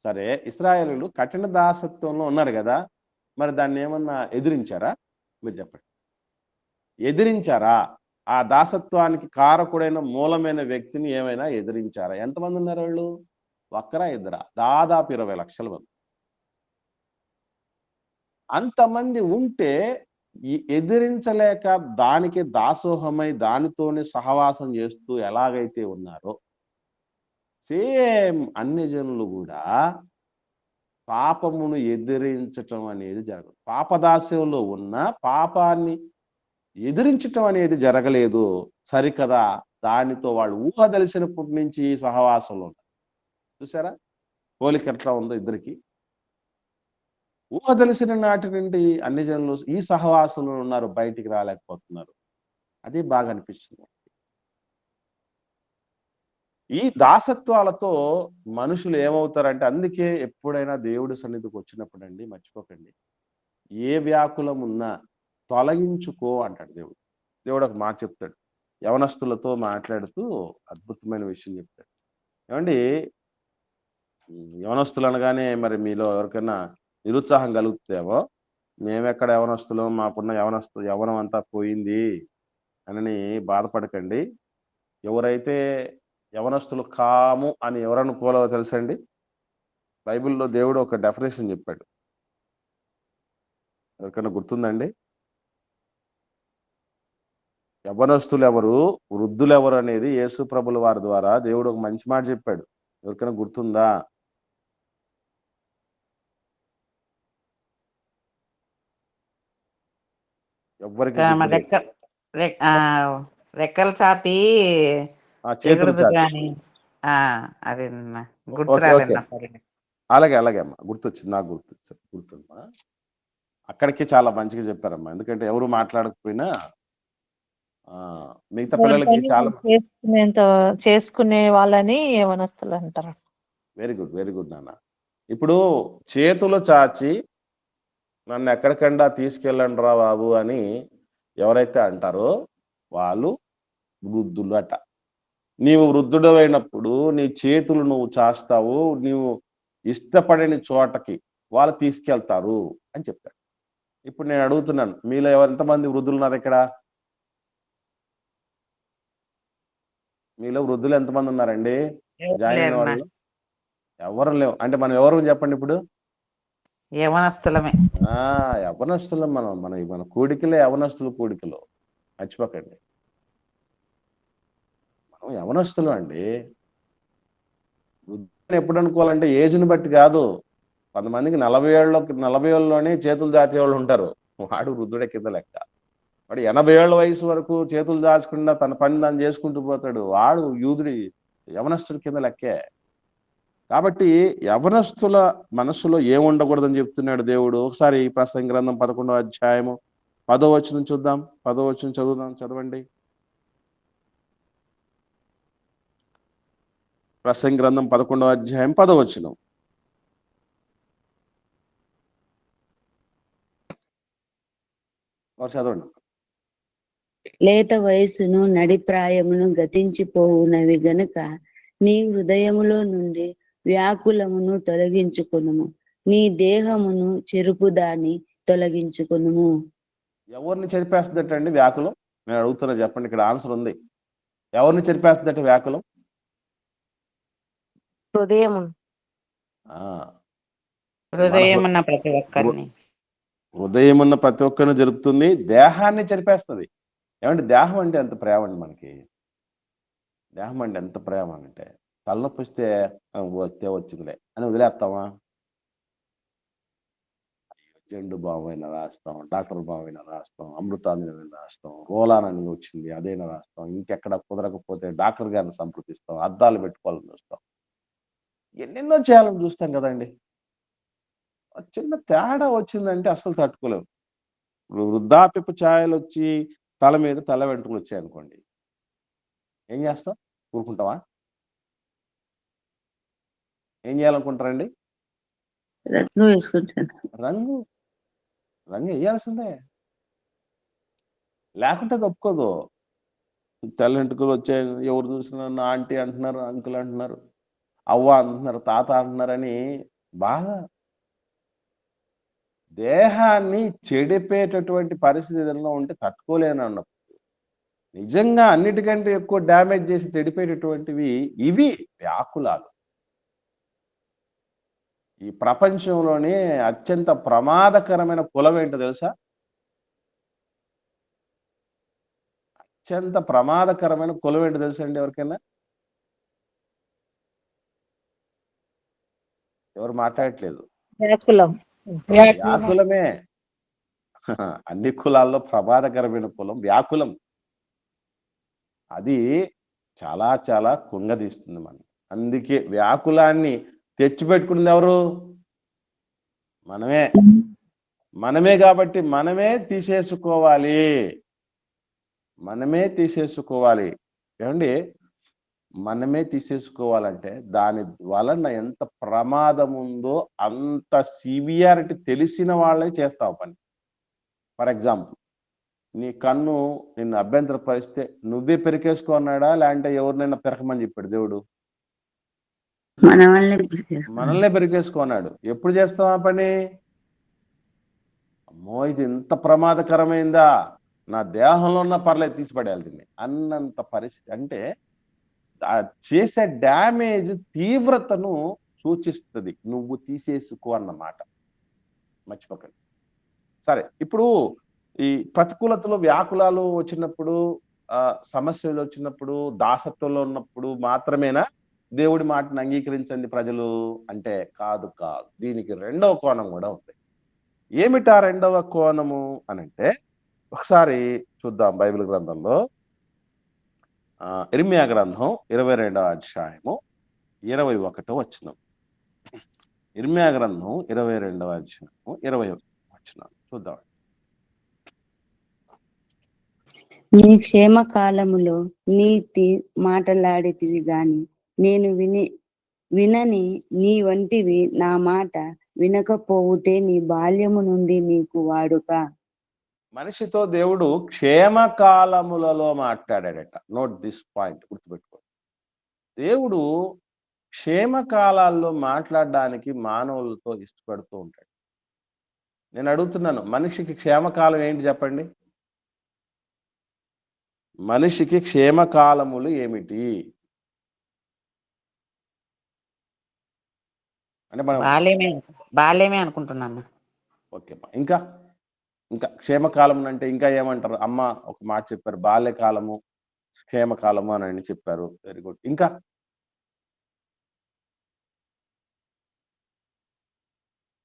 సరే, ఇశ్రాయేలీయులు కఠిన దాసత్వంలో ఉన్నారు గదా! మరి దాన్నేమన్నా ఎదిరించారా? మీరు చెప్పండి. ఎదిరించారా? ఆ దాసత్వానికి కారకుడైన మూలమైన వ్యక్తిని ఏమైనా ఎదిరించారా? ఎంతమందున్నారాళ్ళు? ఒక్కరా? ఇద్దరా? దాదాపు 20,00,000 మంది. అంతమంది ఉంటే ఎదిరించలేక దానికి దాసోహమై దానితోనే సహవాసం చేస్తూ ఎలాగైతే ఉన్నారో, సేమ్ అన్ని జనులు గూడా పాపమును ఎదిరించటం అనేది జరగదు. పాపదాస్యంలో ఉన్న పాపాన్ని ఎదిరించటం అనేది జరగలేదు. సరికదా! దానితో వాళ్ళు ఊహ తెలిసినప్పటి నుంచి సహవాసంలో ఉన్నారు. చూసారా? పోలిక ఎట్లా ఉందో ఇద్దరికి. ఊహ తెలిసిన నాటి నుండి అన్ని జనులు ఈ సహవాసంలో ఉన్నారు. బయటికి రాలేకపోతున్నారు. అది బాగా అనిపిస్తుంది. ఈ దాసత్వాలతో మనుషులు ఏమవుతారంటే, అందుకే ఎప్పుడైనా దేవుడి సన్నిధికి వచ్చినప్పుడండి మర్చిపోకండి. ఏ వ్యాకులం ఉన్నా తొలగించుకో అంటాడు దేవుడు. దేవుడు ఒక మాట చెప్తాడు. యవనస్తులతో మాట్లాడుతూ అద్భుతమైన విషయం చెప్తాడు. ఏవండీ, యవనస్తులు అనగానే మరి మీలో ఎవరికైనా నిరుత్సాహం కలుగుతుందేమో. మేమెక్కడ యవనస్తులం, మాకున్న యవ్వనం అంతా పోయింది అనని బాధపడకండి. ఎవరైతే యవనస్తులు కాము అని ఎవరనుకోవాలో తెలుసండి? బైబిల్‌లో దేవుడు ఒక డెఫినిషన్ చెప్పాడు. ఎవరికైనా గుర్తుందండి? యవ్వనస్తులెవరు, వృద్ధులెవరు అనేది యేసు ప్రభుల వారి ద్వారా దేవుడు ఒక మంచి మాట చెప్పాడు. ఎవరికైనా గుర్తుందా? ఎవ్వరికి తమ గుర్తులేదు. రెక్క రెక్కలు చాపి చేతులు ఎగురుదు చాచి. కానీ అది గుర్తు ఓకే ఓకే రాలేనా సరే. అలాగే అలాగే అమ్మా, గుర్తొచ్చింది, నాకు గుర్తుందమ్మా. అక్కడికి చాలా మంచిగా చెప్పారమ్మా. ఎందుకంటే ఎవరు మాట్లాడకపోయినా మిగతా ఎవరి పిల్లలకి పని చాలా వాళ్ళు చేసుకునే వాళ్ళని యవనస్తులు అంటారు. వెరీ గుడ్, వెరీ గుడ్ నాన్న. ఇప్పుడు చేతులు చాచి నన్ను ఎక్కడికండా తీసుకెళ్ళండి రా బాబు అని ఎవరైతే అంటారో వాళ్ళు వృద్ధులు అట. నీవు వృద్ధుడమైనప్పుడు నీ చేతులు నువ్వు చాస్తావు, నీవు ఇష్టపడని చోటకి వాళ్ళు తీసుకెళ్తారు అని చెప్పాడు. ఇప్పుడు నేను అడుగుతున్నాను, మీలో ఎంతమంది వృద్ధులు ఉన్నారు ఇక్కడ? మీలో వృద్ధులు ఎంతమంది ఉన్నారండి జాయిన్ అయిన వాళ్ళు? ఎవరు లేవు. అంటే మనం ఎవరు చెప్పండి ఇప్పుడు? యవనస్తులమే. యవనస్తులం. మన కూడికలే యవనస్తులు కూడికలు, మర్చిపోకండి. మనం యవనస్తులం అండి. వృద్ధుని ఎప్పుడు అనుకోవాలంటే ఏజ్ని బట్టి కాదు. కొంతమందికి 40 ఏళ్ళలోనే చేతులు దాచేవాళ్ళు ఉంటారు, వాడు వృద్ధుడే కింద లెక్క. వాడు 80 ఏళ్ళ వయసు వరకు చేతులు దాచకుండా తన పని దాన్ని చేసుకుంటూ పోతాడు, వాడు యవనస్తుడి కింద లెక్కే. కాబట్టి యవనస్తుల మనస్సులో ఏముండకూడదని చెప్తున్నాడు దేవుడు. ఒకసారి ప్రసంగి గ్రంథం 11వ అధ్యాయము 10వ వచనం చూద్దాం. 10వ వచనం చదవండి. ప్రసంగి గ్రంథం 11వ అధ్యాయం 10వ వచనం. చదవండి. లేత వయసును నడిప్రాయమును గతించిపోవునవి గనుక నీ హృదయములో నుండి వ్యాకులమును తొలగించుకొనుము, నీ దేహమును చెరుపుదాన్ని తొలగించుకొనుము. ఎవరిని చెరిపేస్తుందటండి వ్యాకులం? నేను అడుగుతున్నా, చెప్పండి. ఇక్కడ ఆన్సర్ ఉంది. ఎవరిని చెరిపేస్తుందట వ్యాకులం? హృదయమున్న ప్రతి ఒక్కరిని, హృదయమున్న ప్రతి ఒక్కరిని జరుపుతుంది, దేహాన్ని చెరిపేస్తుంది. ఏమంటే దేహం అంటే ఎంత ప్రేమ అండి మనకి. దేహం అంటే ఎంత ప్రేమ అంటే, తలనొప్పి వస్తే వచ్చిందిలే అని వదిలేస్తామా? జెండు బామైనా రాస్తాం, డాక్టర్ బామైనా రాస్తాం, అమృతాంజనైనా రాస్తాం, రోలానని వచ్చింది అదైనా రాస్తాం, ఇంకెక్కడ కుదరకపోతే డాక్టర్ గారిని సంప్రదిస్తాం, అద్దాలు పెట్టుకోవాలని చూస్తాం, ఎన్నెన్నో చేయాలని చూస్తాం కదండి. చిన్న తేడా వచ్చిందంటే అసలు తట్టుకోలేము. వృద్ధాప్యపు ఛాయలు వచ్చి తల మీద తెల్ల వెంట్రుకలు వచ్చాయనుకోండి, ఏం చేస్తాం? ఊరుకుంటావా? ఏం చేయాలనుకుంటారండి? రంగు వేసుకుంటాను. రంగు వేయాల్సిందే, లేకుంటే ఒప్పుకోదు. తెల్ల వెంట్రుకలు వచ్చాయి, ఎవరు చూసినా ఆంటీ అంటున్నారు, అంకుల్ అంటున్నారు, అవ్వ అంటున్నారు, తాత అంటున్నారని బాధ. దేహాన్ని చెడిపేటటువంటి పరిస్థితి ఏదైనా ఉంటే తట్టుకోలేను అన్నప్పుడు, నిజంగా అన్నిటికంటే ఎక్కువ డ్యామేజ్ చేసి చెడిపోయేటటువంటివి ఇవి వ్యాకులాలు. ఈ ప్రపంచంలోనే అత్యంత ప్రమాదకరమైన కులం ఏంటో తెలుసా? అత్యంత ప్రమాదకరమైన కులం ఏంటో తెలుసా అండి ఎవరికైనా? ఎవరు మాట్లాడట్లేదు. వ్యాకులమే. అన్ని కులాల్లో ప్రమాదకరమైన కులం వ్యాకులం. అది చాలా చాలా కుంగదీస్తుంది మనం. అందుకే వ్యాకులాన్ని తెచ్చిపెట్టుకున్నది ఎవరు? మనమే కాబట్టి మనమే తీసేసుకోవాలి. ఏమండి, మనమే తీసేసుకోవాలంటే దాని వలన ఎంత ప్రమాదం ఉందో అంత సివియారిటీ తెలిసిన వాళ్ళే చేస్తావు పని. ఫర్ ఎగ్జాంపుల్, నీ కన్ను నిన్ను అభ్యంతరపరిస్తే నువ్వే పెరికేసుకో అన్నాడా, లేదంటే ఎవరినైనా పెరకమని చెప్పాడు దేవుడు? మనల్నే పెరికేసుకో అన్నాడు. ఎప్పుడు చేస్తాం ఆ పని? అమ్మో ఇది ఎంత ప్రమాదకరమైందా, నా దేహంలో ఉన్న పర్లేదు తీసిపడేయాలి దీన్ని అన్నంత పరిస్థితి. అంటే చేసే డ్యామేజ్ తీవ్రతను సూచిస్తుంది నువ్వు తీసేసుకో అన్నమాట, మర్చిపోకండి. సరే, ఇప్పుడు ఈ ప్రతికూలతలు వ్యాకులాలు వచ్చినప్పుడు, సమస్యలు వచ్చినప్పుడు, దాసత్వంలో ఉన్నప్పుడు మాత్రమేనా దేవుడి మాటను అంగీకరించండి ప్రజలు అంటే? కాదు. దీనికి రెండవ కోణం కూడా ఉంది. ఏమిటా రెండవ కోణము అనంటే, ఒకసారి చూద్దాం బైబిల్ గ్రంథంలో ఇర్మియా గ్రంథం 22వ అధ్యాయము 21వ వచనం. ఇర్మియా గ్రంథం 22వ అధ్యాయము 20వ వచనం చూద్దాం. నీ క్షేమ కాలములో నీతి మాటలాడితివి గాని నేను వినని నీ వంటివి నా మాట వినకపోవుటే నీ బాల్యము నుండి నీకు వాడుక. మనిషితో దేవుడు క్షేమకాలములలో మాట్లాడాడట. నోట్ దిస్ పాయింట్, గుర్తుపెట్టుకో. దేవుడు క్షేమకాలాల్లో మాట్లాడడానికి మానవులతో ఇష్టపడుతూ ఉంటాడు. నేను అడుగుతున్నాను, మనిషికి క్షేమకాలం ఏంటి చెప్పండి? మనిషికి క్షేమకాలములు ఏమిటి అంటే మనం బాల్యమే అనుకుంటున్నాను. ఓకే, ఇంకా ఇంకా క్షేమకాలం అంటే ఇంకా ఏమంటారు? అమ్మ ఒక మాట చెప్పారు, బాల్యకాలము క్షేమకాలము అని చెప్పారు. Very good. ఇంకా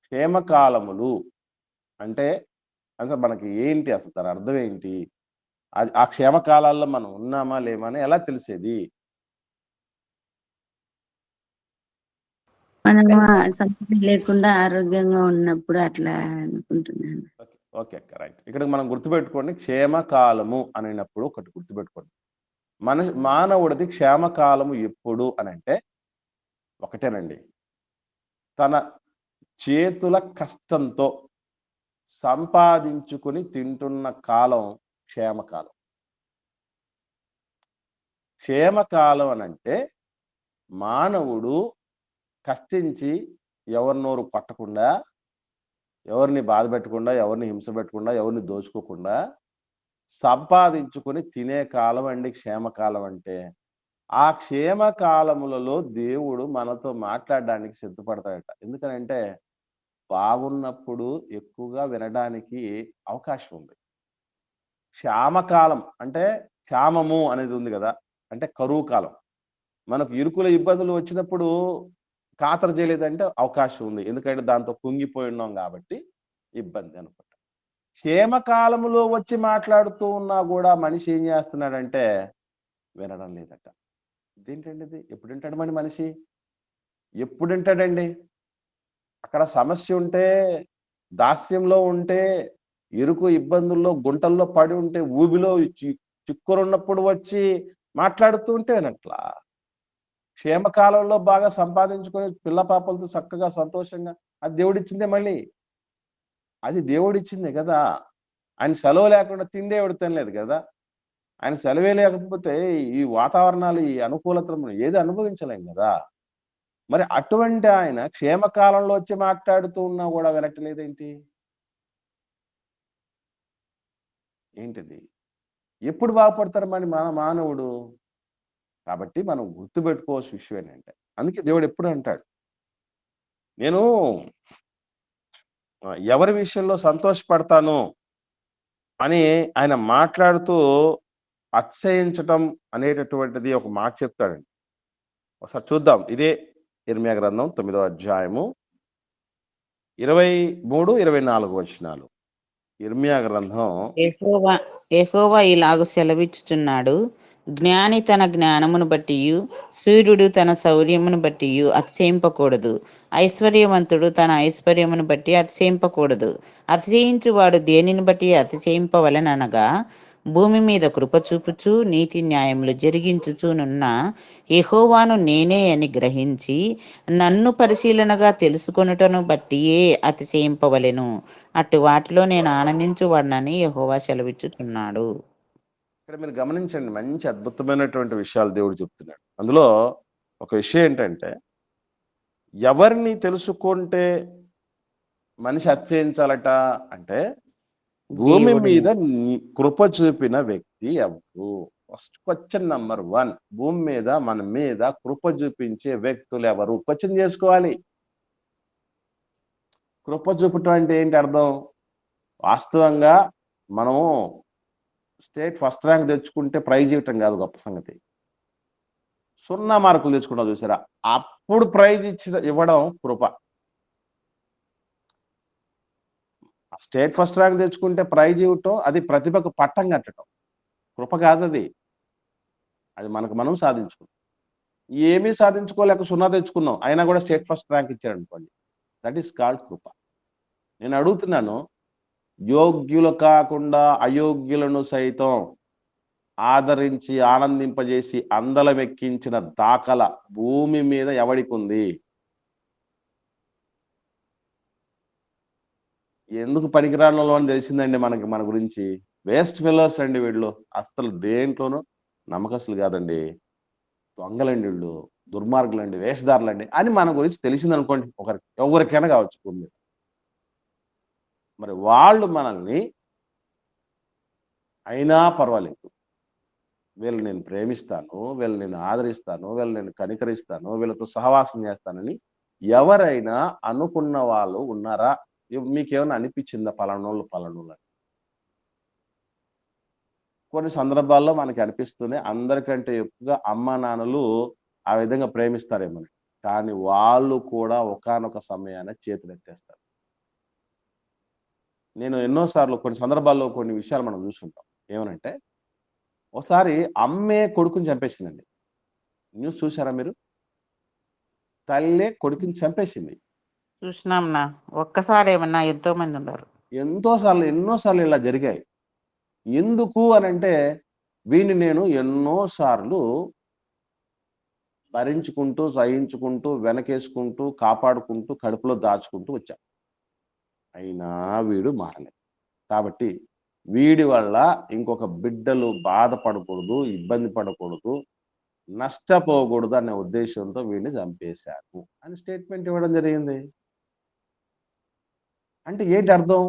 క్షేమకాలములు అంటే అసలు మనకి ఏంటి, అసలు దాని అర్థం ఏంటి? ఆ క్షేమకాలాల్లో మనం ఉన్నామా లేమా అని ఎలా తెలిసేది? మనము సమస్య లేకుండా ఆరోగ్యంగా ఉన్నప్పుడు అట్లా అనుకుంటున్నాను. Okay, right. ఇక్కడ మనం గుర్తుపెట్టుకోండి, క్షేమకాలము అనినప్పుడు ఒకటి గుర్తుపెట్టుకోండి. మానవుడిది క్షేమకాలము ఎప్పుడు అని అంటే ఒకటేనండి, తన చేతుల కష్టంతో సంపాదించుకుని తింటున్న కాలం క్షేమకాలం. క్షేమకాలం అనంటే మానవుడు కష్టించి ఎవరి నోరు పట్టకుండా, ఎవరిని బాధ పెట్టకుండా, ఎవరిని హింస పెట్టకుండా, ఎవరిని దోచుకోకుండా సంపాదించుకుని తినే కాలం అండి క్షేమకాలం అంటే. ఆ క్షేమకాలములలో దేవుడు మనతో మాట్లాడడానికి సిద్ధపడతాడట. ఎందుకనంటే బాగున్నప్పుడు ఎక్కువగా వినడానికి అవకాశం ఉంది. క్షామకాలం అంటే క్షామము అనేది ఉంది కదా, అంటే కరువు కాలం. మనకు ఇరుకుల ఇబ్బందులు వచ్చినప్పుడు ఖాతరు చేయలేదంటే అవకాశం ఉంది, ఎందుకంటే దాంతో కుంగిపోయి ఉన్నాం కాబట్టి ఇబ్బంది అనుకుంటా. క్షేమకాలములో వచ్చి మాట్లాడుతూ ఉన్నా కూడా మనిషి ఏం చేస్తున్నాడంటే వినడం లేదట. ఇదేంటండి ఇది? ఎప్పుడు వింటాడు మనిషి? ఎప్పుడు వింటాడండి? అక్కడ సమస్య ఉంటే, దాస్యంలో ఉంటే, ఇరుకు ఇబ్బందుల్లో గుంటల్లో పడి ఉంటే, ఊబిలో చిక్కురున్నప్పుడు వచ్చి మాట్లాడుతూ ఉంటే వినట్లా. క్షేమకాలంలో బాగా సంపాదించుకొని పిల్ల పాపలతో చక్కగా సంతోషంగా, అది దేవుడిచ్చిందే. మళ్ళీ అది దేవుడిచ్చిందే కదా. ఆయన సెలవు లేకుండా తిండి ఎవడు తినలేదు కదా. ఆయన సెలవే లేకపోతే ఈ వాతావరణాలు, ఈ అనుకూలతను ఏది అనుభవించలేం కదా. మరి అటువంటి ఆయన క్షేమకాలంలో వచ్చి మాట్లాడుతూ ఉన్నా కూడా వినట్లేదేంటి? ఏంటిది? ఎప్పుడు బాగుపడతారు మన మానవుడు? కాబట్టి మనం గుర్తుపెట్టుకోవాల్సిన విషయం ఏంటంటే, అందుకే దేవుడు ఎప్పుడు అంటాడు, నేను ఎవరి విషయంలో సంతోషపడతాను అని ఆయన మాట్లాడుతూ అతిశయించటం అనేటటువంటిది ఒక మాట చెప్తాడండి. ఒకసారి చూద్దాం. ఇదే ఇర్మియా గ్రంథం 9వ అధ్యాయము 23, 24 వచనాలు. ఇర్మియా గ్రంథం. యెహోవా ఇలాగు సెలవిచ్చుచున్నాడు, జ్ఞాని తన జ్ఞానమును బట్టి, సూర్యుడు తన శౌర్యమును బట్టి అతిశయింపకూడదు, ఐశ్వర్యవంతుడు తన ఐశ్వర్యమును బట్టి అతిశయింపకూడదు. అతిశయించువాడు దేనిని బట్టి అతిశయింపవలెననగా, భూమి మీద కృప చూపుచు నీతి న్యాయములు జరిగించుచునున్న యెహోవాను నేనే అని గ్రహించి నన్ను పరిశీలనగా తెలుసుకొనుటను బట్టియే అతిశయింపవలెను. అటు వాటిలో నేను ఆనందించువాడినని యెహోవా సెలవిచ్చుచున్నాడు. ఇక్కడ మీరు గమనించండి, మంచి అద్భుతమైనటువంటి విషయాలు దేవుడు చెప్తున్నాడు. అందులో ఒక విషయం ఏంటంటే, ఎవరిని తెలుసుకుంటే మనిషి అతిశయించాలట అంటే, భూమి మీద కృప చూపిన వ్యక్తి ఎవరు? ఫస్ట్ క్వశ్చన్ నంబర్ 1, భూమి మీద మన మీద కృప చూపించే వ్యక్తులు ఎవరు? క్వశ్చన్ చేసుకోవాలి. కృప చూపటం అంటే ఏంటి అర్థం? వాస్తవంగా మనం స్టేట్ ఫస్ట్ ర్యాంక్ తెచ్చుకుంటే ప్రైజ్ ఇవ్వటం కాదు గొప్ప సంగతి. 0 మార్కులు తెచ్చుకుంటాం చూసారా, అప్పుడు ప్రైజ్ ఇవ్వడం కృప. స్టేట్ ఫస్ట్ ర్యాంక్ తెచ్చుకుంటే ప్రైజ్ ఇవ్వటం అది ప్రతిభకు పట్టం కట్టడం, కృప కాదు అది. అది మనకు మనం సాధించుకున్నాం. ఏమీ సాధించుకోలేక 0 తెచ్చుకున్నాం. అయినా కూడా స్టేట్ ఫస్ట్ ర్యాంక్ ఇచ్చారనుకోండి. దట్ ఈస్ కాల్డ్ కృప. నేను అడుగుతున్నాను, యోగ్యులు కాకుండా అయోగ్యులను సైతం ఆదరించి, ఆనందింపజేసి, అందలమెక్కించిన దాఖల భూమి మీద ఎవడికుంది? ఎందుకు పనికిరానోళ్ళు అని తెలిసిందండి మనకి మన గురించి. వేస్ట్ ఫెలోస్ అండి వీళ్ళు. అస్సలు దేంట్లోనూ నమ్మకస్తులు కాదండి. దొంగలండి వీళ్ళు, దుర్మార్గులండి, వేషధారులండి అని మన గురించి తెలిసిందనుకోండి ఎవరికైనా కావచ్చు భూమి మీద. మరి వాళ్ళు మనల్ని అయినా పర్వాలేదు, వీళ్ళు నేను ప్రేమిస్తాను, వీళ్ళు నేను ఆదరిస్తాను, వీళ్ళు నేను కనికరిస్తాను, వీళ్ళతో సహవాసం చేస్తానని ఎవరైనా అనుకున్న వాళ్ళు ఉన్నారా? మీకేమైనా అనిపించిందా పలానోళ్ళు పలానోళ్ళు? కొన్ని సందర్భాల్లో మనకి అనిపిస్తుంది అందరికంటే ఎక్కువగా అమ్మా నాన్నలు ఆ విధంగా ప్రేమిస్తారేమో. కానీ వాళ్ళు కూడా ఒకానొక సమయాన చేతులెత్తేస్తారు. నేను ఎన్నో సార్లు కొన్ని సందర్భాల్లో కొన్ని విషయాలు మనం చూసుంటాం. ఏమనంటే ఒకసారి అమ్మే కొడుకుని చంపేసిందండి. న్యూస్ చూసారా మీరు? తల్లే కొడుకుని చంపేసింది. చూసినాంనా. ఒక్కసారి ఏమన్నా ఎంతో మంది ఉన్నారు. ఎన్నోసార్లు ఇలా జరిగాయి. ఎందుకు అనంటే వీడిని నేను ఎన్నో సార్లు భరించుకుంటూ, సహించుకుంటూ, వెనకేసుకుంటూ, కాపాడుకుంటూ, కడుపులో దాచుకుంటూ వచ్చా. అయినా వీడు మారలేదు. కాబట్టి వీడి వల్ల ఇంకొక బిడ్డలు బాధపడకూడదు, ఇబ్బంది పడకూడదు, నష్టపోకూడదు అనే ఉద్దేశంతో వీడిని చంపేశారు అని స్టేట్మెంట్ ఇవ్వడం జరిగింది. అంటే ఏంటి అర్థం?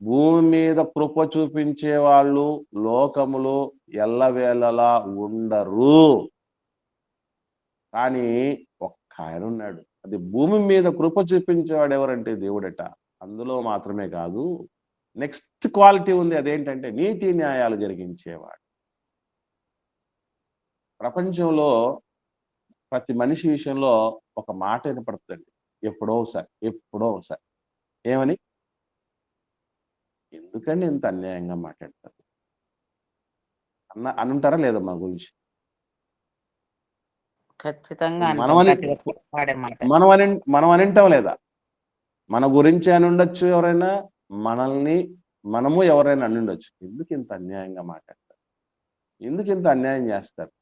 భూమి మీద కృప చూపించే వాళ్ళు లోకములో ఎల్లవేళలా ఉండరు. కానీ ఒక్క ఆయన ఉన్నాడు. అది భూమి మీద కృప చూపించేవాడు ఎవరంటే దేవుడట. అందులో మాత్రమే కాదు, నెక్స్ట్ క్వాలిటీ ఉంది. అదేంటంటే నీతి న్యాయాలు జరిగించేవాడు. ప్రపంచంలో ప్రతి మనిషి విషయంలో ఒక మాట వినపడుతుంది ఎప్పుడో ఒకసారి. ఏమని? ఎందుకండి ఇంత అన్యాయంగా మాట్లాడతారు అనుంటారా లేదా మా గురించి? ఖచ్చితంగా మనం అనింటాం లేదా? మన గురించి అని ఉండొచ్చు, ఎవరైనా మనము ఎవరైనా అని ఉండొచ్చు. ఎందుకు ఇంత అన్యాయంగా మాట్లాడతారు? ఎందుకు ఇంత అన్యాయం చేస్తారు?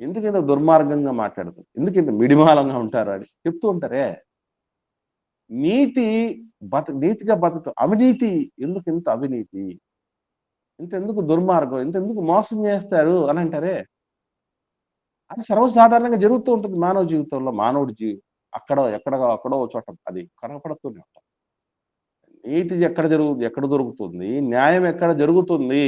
ఎందుకు ఇంత దుర్మార్గంగా మాట్లాడతారు? ఎందుకు ఇంత మిడిమాలంగా ఉంటారు అని చెప్తూ ఉంటారే. నీతిగా బతుకు. అవినీతి ఎందుకు ఇంత అవినీతి, ఇంతెందుకు దుర్మార్గం, ఇంతెందుకు మోసం చేస్తారు అని అంటారే. అది సర్వసాధారణంగా జరుగుతూ ఉంటుంది మానవ జీవితంలో. మానవుడి ఎక్కడో చోట అది కనపడుతూనే ఉంటాం. నీతి ఎక్కడ దొరుకుతుంది? న్యాయం ఎక్కడ జరుగుతుంది?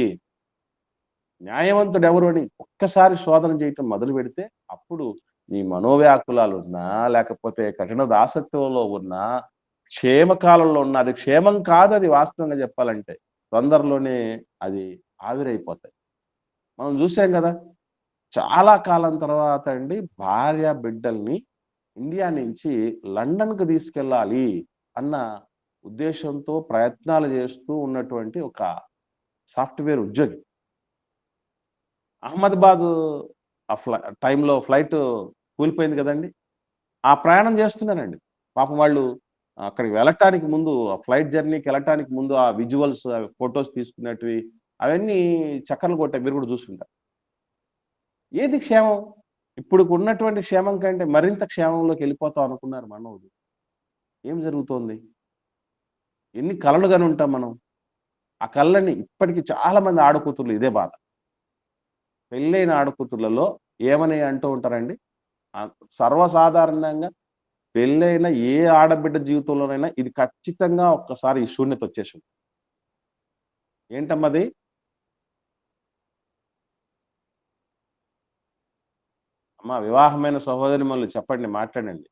న్యాయవంతుడు ఎవరు అని ఒక్కసారి శోధన చేయటం మొదలు పెడితే అప్పుడు నీ మనోవ్యాకులాలు ఉన్నా, లేకపోతే కఠిన దాసత్వంలో ఉన్నా, క్షేమకాలంలో ఉన్నా, అది క్షేమం కాదు. అది వాస్తవంగా చెప్పాలంటే తొందరలోనే అది ఆవిరైపోతాయి. మనం చూసాం కదా, చాలా కాలం తర్వాత అండి భార్య బిడ్డల్ని ఇండియా నుంచి లండన్కు తీసుకెళ్ళాలి అన్న ఉద్దేశంతో ప్రయత్నాలు చేస్తూ ఉన్నటువంటి ఒక సాఫ్ట్వేర్ ఉద్యోగి అహ్మదాబాద్ టైంలో ఫ్లైట్ కూలిపోయింది కదండి. ఆ ప్రయాణం చేస్తున్నారండి. పాపం వాళ్ళు అక్కడికి వెళ్ళటానికి ముందు, ఆ ఫ్లైట్ జర్నీకి వెళ్ళటానికి ముందు ఆ విజువల్స్, ఫొటోస్ తీసుకున్నటివి అవన్నీ చక్కర్లు కొట్టాయి. మీరు కూడా చూస్తుంటారు. ఏది క్షేమం? ఇప్పుడు ఉన్నటువంటి క్షేమం కంటే మరింత క్షేమంలోకి వెళ్ళిపోతాం అనుకున్నారు మనోడు. ఏం జరుగుతోంది? ఎన్ని కలలు కానీ ఉంటాం మనం. ఆ కళ్ళని ఇప్పటికీ చాలా మంది ఆడకూతుర్లు ఇదే బాధ. పెళ్ళైన ఆడకూతుర్లలో ఏమని అంటూ ఉంటారండి, సర్వసాధారణంగా పెళ్ళైన ఏ ఆడబిడ్డ జీవితంలోనైనా ఇది ఖచ్చితంగా ఒక్కసారి ఈ శూన్యత వచ్చేసింది. ఏంటమ్మది? అమ్మ వివాహమైన సహోదరి మళ్ళీ చెప్పండి, మాట్లాడండి.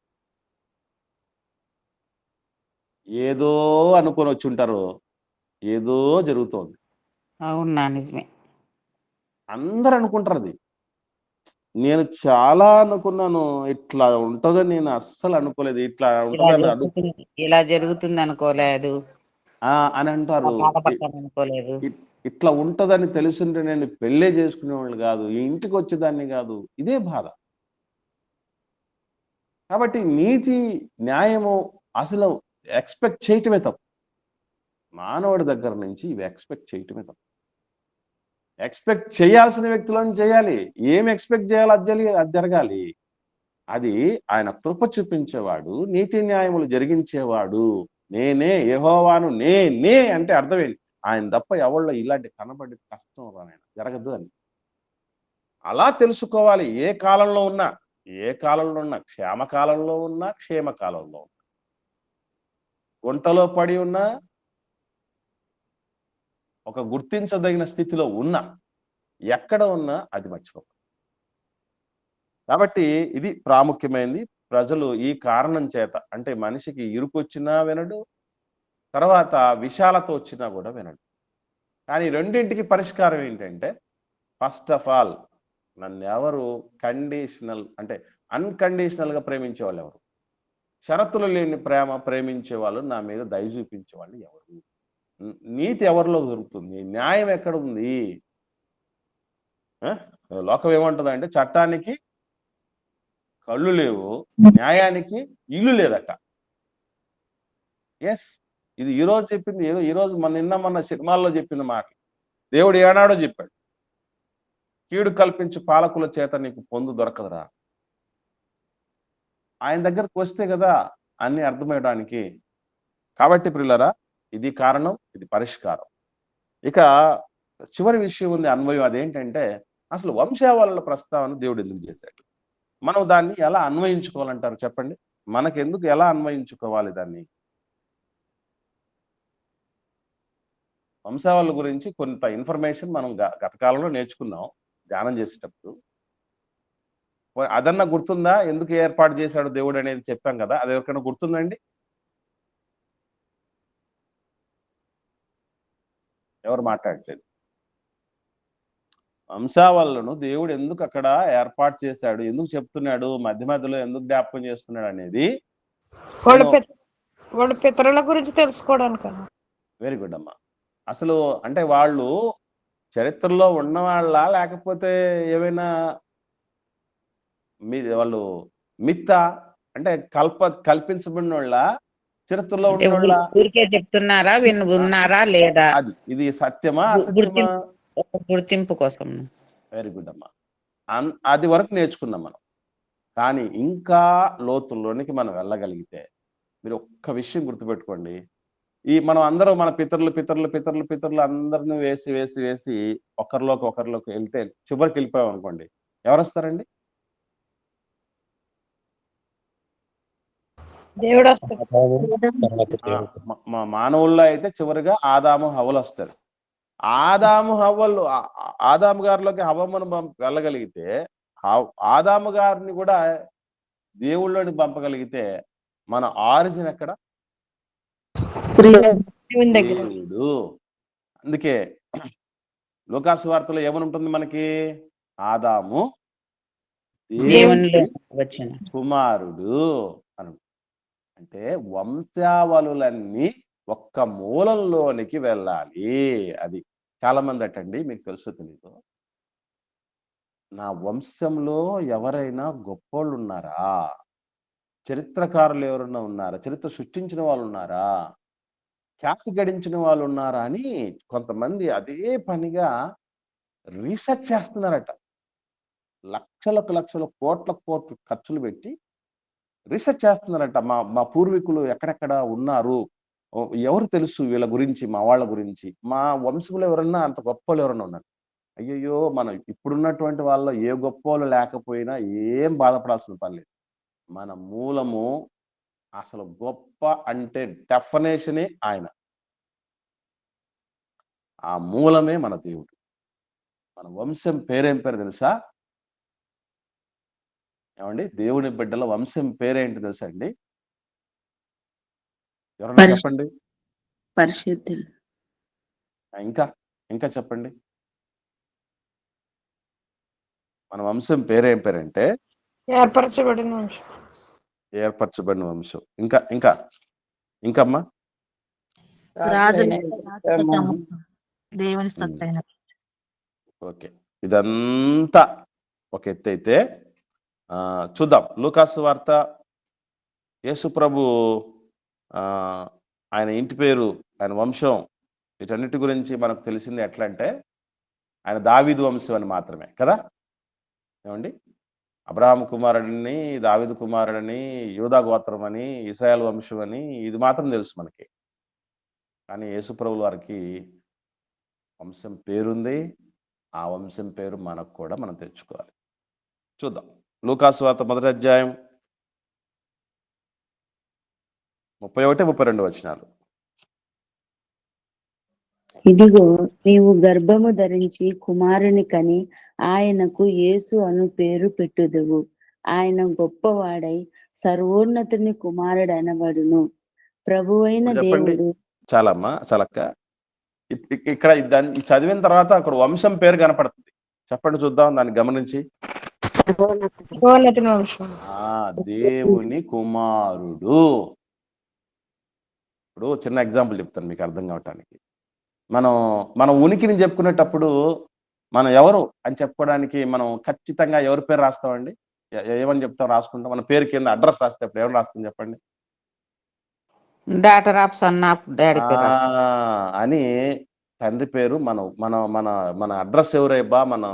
ఏదో అనుకొని వచ్చి ఉంటారు, ఏదో జరుగుతోంది. అవునా? నిజమే. అందరు అనుకుంటారు అది. నేను చాలా అనుకున్నాను, ఇట్లా ఉంటుందని నేను అస్సలు అనుకోలేదు. ఇట్లా ఉంటుందని ఇలా జరుగుతుంది అనుకోలేదు. అని అంటారు. బాధపడతాను అనుకోలేదు. ఇట్లా ఉంటదని తెలుసుంటే నేను పెళ్ళే చేసుకునేవాళ్ళు కాదు, ఈ ఇంటికి వచ్చేదాన్ని కాదు. ఇదే బాధ. కాబట్టి నీతి న్యాయము అసలు ఎక్స్పెక్ట్ చేయటమే తప్పు. మానవుడి దగ్గర నుంచి ఇవి ఎక్స్పెక్ట్ చేయటమే తప్పు. ఎక్స్పెక్ట్ చేయాల్సిన వ్యక్తులను చేయాలి. ఏం ఎక్స్పెక్ట్ చేయాలి అది జరగాలి. అది ఆయన కృప చూపించేవాడు, నీతి న్యాయములు జరిగించేవాడు. నేనే యెహోవాను, నేనే అంటే అర్థమేంటి? ఆయన తప్ప ఎవళ్ళో ఇలాంటి కనబడి కష్టం రాయన జరగదు అని. అలా తెలుసుకోవాలి. ఏ కాలంలో ఉన్నా, క్షేమ కాలంలో ఉన్నా, క్షేమ కాలంలో ఉన్నా, గుంటలో పడి ఉన్నా, ఒక గుర్తించదగిన స్థితిలో ఉన్నా, ఎక్కడ ఉన్నా అది మర్చిపోక. కాబట్టి ఇది ప్రాముఖ్యమైనది. ప్రజలు ఈ కారణం చేత, అంటే మనిషికి ఇరుకొచ్చినా వినడు, తర్వాత విశాలత వచ్చినా కూడా వినడు. కానీ రెండింటికి పరిష్కారం ఏంటంటే, ఫస్ట్ ఆఫ్ ఆల్ నన్ను ఎవరు కండిషనల్ అంటే అన్కండిషనల్ గా ప్రేమించే వాళ్ళు ఎవరు? షరతులు లేని ప్రేమ ప్రేమించే వాళ్ళు, నా మీద దయ చూపించే వాళ్ళు ఎవరు? నీతి ఎవరిలో దొరుకుతుంది? న్యాయం ఎక్కడ ఉంది? లోకం ఏమంటుందంటే చట్టానికి కళ్ళు లేవు, న్యాయానికి ఇల్లు లేదట. ఎస్, ఇది ఈ రోజు చెప్పింది ఏదో ఈ రోజు మొన్న సినిమాల్లో చెప్పిన మాట. దేవుడు ఏనాడో చెప్పాడు, కీడు కల్పించి పాలకుల చేత నీకు పొందు దొరకదురా. ఆయన దగ్గరకు వస్తే కదా అన్ని అర్థమయ్యడానికి. కాబట్టి ప్రియులరా, ఇది కారణం, ఇది పరిష్కారం. ఇక చివరి విషయం ఉంది, అన్వయం. అదేంటంటే అసలు వంశావళుల ప్రస్తావన దేవుడు ఎందుకు చేశాడు? మనం దాన్ని ఎలా అన్వయించుకోవాలంటారు చెప్పండి? మనకెందుకు, ఎలా అన్వయించుకోవాలి దాన్ని? వంశావళుల గురించి కొంత ఇన్ఫర్మేషన్ మనం గత కాలంలో నేర్చుకున్నాం ధ్యానం చేసేటప్పుడు. అదన్నా గుర్తుందా? ఎందుకు ఏర్పాటు చేశాడు దేవుడు అనేది చెప్పాం కదా, అది ఎవరికైనా గుర్తుందండి? ఎవరు మాట్లాడలేదు. వంశావళులను దేవుడు ఎందుకు అక్కడ ఏర్పాటు చేశాడు, ఎందుకు చెప్తున్నాడు, మధ్య మధ్యలో ఎందుకు జ్ఞాపకం చేస్తున్నాడు అనేది వాళ్ళ పితరుల గురించి తెలుసుకోవడానికి. వెరీ గుడ్ అమ్మా. అసలు అంటే వాళ్ళు చరిత్రలో ఉన్నవాళ్ళ, లేకపోతే ఏమైనా వాళ్ళు మిత్త అంటే కల్పించబడిన వాళ్ళ, చరిత్రలో ఉన్నవాళ్ళ? ఊరికే చెప్తున్నారా, ఉన్నారా లేదా? అది ఇది సత్యమా అసత్యమా? గుర్తింపు కోసం. వెరీ గుడ్ అమ్మా. అది వరకు నేర్చుకున్నాం మనం. కానీ ఇంకా లోతుల్లోనికి మనం వెళ్ళగలిగితే, మీరు ఒక్క విషయం గుర్తుపెట్టుకోండి. మనం అందరూ మన పితరులు అందరిని వేసి ఒకరిలోకి వెళ్తే చివరికి వెళ్ళిపోయాం అనుకోండి, ఎవరు వస్తారండి? దేవుడు వస్తాడు. మా మానవుల్లో అయితే చివరిగా ఆదాము హవ్వలు వస్తారు. ఆదాము గారిలోకి హవ్వను వెళ్ళగలిగితే, ఆదాము గారిని కూడా దేవుళ్ళని పంపగలిగితే, మన ఆరిజిన్ ఎక్కడ? దేవుడు. అందుకే లూకాసు వార్తలో ఏమని ఉంటుంది మనకి? ఆదాము దేవుని కుమారుడు అని. అంటే వంశావళులన్నీ ఒక్క మూలంలోనికి వెళ్ళాలి. అది చాలా మంది అటండి, మీకు తెలుసు తెలీదు, నా వంశంలో ఎవరైనా గొప్పోళ్ళు ఉన్నారా, చరిత్రకారులు ఎవరన్నా ఉన్నారా, చరిత్ర సృష్టించిన వాళ్ళు ఉన్నారా, ఖ్యాతి గడించిన వాళ్ళు ఉన్నారా అని కొంతమంది అదే పనిగా రీసెర్చ్ చేస్తున్నారట. లక్షలు కోట్లు ఖర్చులు పెట్టి రీసెర్చ్ చేస్తున్నారట. మా పూర్వీకులు ఎక్కడెక్కడ ఉన్నారు, ఎవరు తెలుసు వీళ్ళ గురించి, మా వాళ్ళ గురించి, మా వంశంలో ఎవరన్నా అంత గొప్పలు ఎవరన్నా ఉన్నారు. అయ్యయ్యో, మనం ఇప్పుడున్నటువంటి వాళ్ళలో ఏ గొప్పలు లేకపోయినా ఏం బాధపడాల్సిన పని లేదు. మన మూలము అసలు గొప్ప అంటే డెఫినేషనే ఆయన. ఆ మూలమే మన దేవుడు. మన వంశం పేరేం పేరు తెలుసా ఏమండి? దేవుని బిడ్డల వంశం పేరేంటి తెలుసా అండి? ఎవరన్నా చెప్పండి. పరిశుద్ధులు. ఇంకా చెప్పండి. మన వంశం పేరేం పేరంటే ఏర్పరచబడిన వంశం. ఇంకా ఇంకమ్మా, రాజుల రాజులైన దేవుని ఉమ్, సొత్తైన ఓకే. ఇదంతా ఒక ఎత్తు అయితే చూద్దాం. లూకాసు వార్త యేసు ప్రభు ఆ, ఆయన ఇంటి పేరు, ఆయన వంశం, వీటన్నిటి గురించి మనకు తెలిసింది ఎట్లా అంటే ఆయన దావీదు వంశం అని మాత్రమే కదా. ఏమండి, అబ్రహాం కుమారుడిని, దావీదు కుమారుడని, యూదా గోత్రం అని, ఇశ్రాయేల్ వంశం అని ఇది మాత్రం తెలుసు మనకి. కానీ యేసు ప్రభు వారికి వంశం పేరుంది. ఆ వంశం పేరు మనకు కూడా మనం తెచ్చుకోవాలి. చూద్దాం. లూకాసు వార్త 1వ అధ్యాయం 31, 32 వచనాలు. ఇదిగో నీవు గర్భము ధరించి కుమారుని కని ఆయనకు యేసు అను పేరు పెట్టుదువు. ఆయన గొప్పవాడై సర్వోన్నతుని కుమారుడు అనబడును. ప్రభువైన ఇప్పుడు చెప్పండి. దేవుడు చాలమ్మా, చాలక్క. ఇక్కడ దాన్ని చదివిన తర్వాత అక్కడ వంశం పేరు కనపడుతుంది. చెప్పండి చూద్దాం దాన్ని గమనించి. సర్వోన్నతుని వంశం. దేవుని కుమారుడు. ఇప్పుడు చిన్న ఎగ్జాంపుల్ చెప్తాను మీకు అర్థం కావటానికి. మన ఉనికిని చెప్పుకునేటప్పుడు మనం ఎవరు అని చెప్పుకోవడానికి మనం ఖచ్చితంగా ఎవరి పేరు రాస్తామండి? ఏమని చెప్తాం? రాసుకుంటాం. మన పేరు కింద అడ్రస్ రాస్తే అప్పుడు ఎవరు రాస్తాం చెప్పండి? Daughter of son of daddy పేరు రాస్తాం. అని తండ్రి పేరు. మన మన మన మన అడ్రస్ ఎవరైబా, మన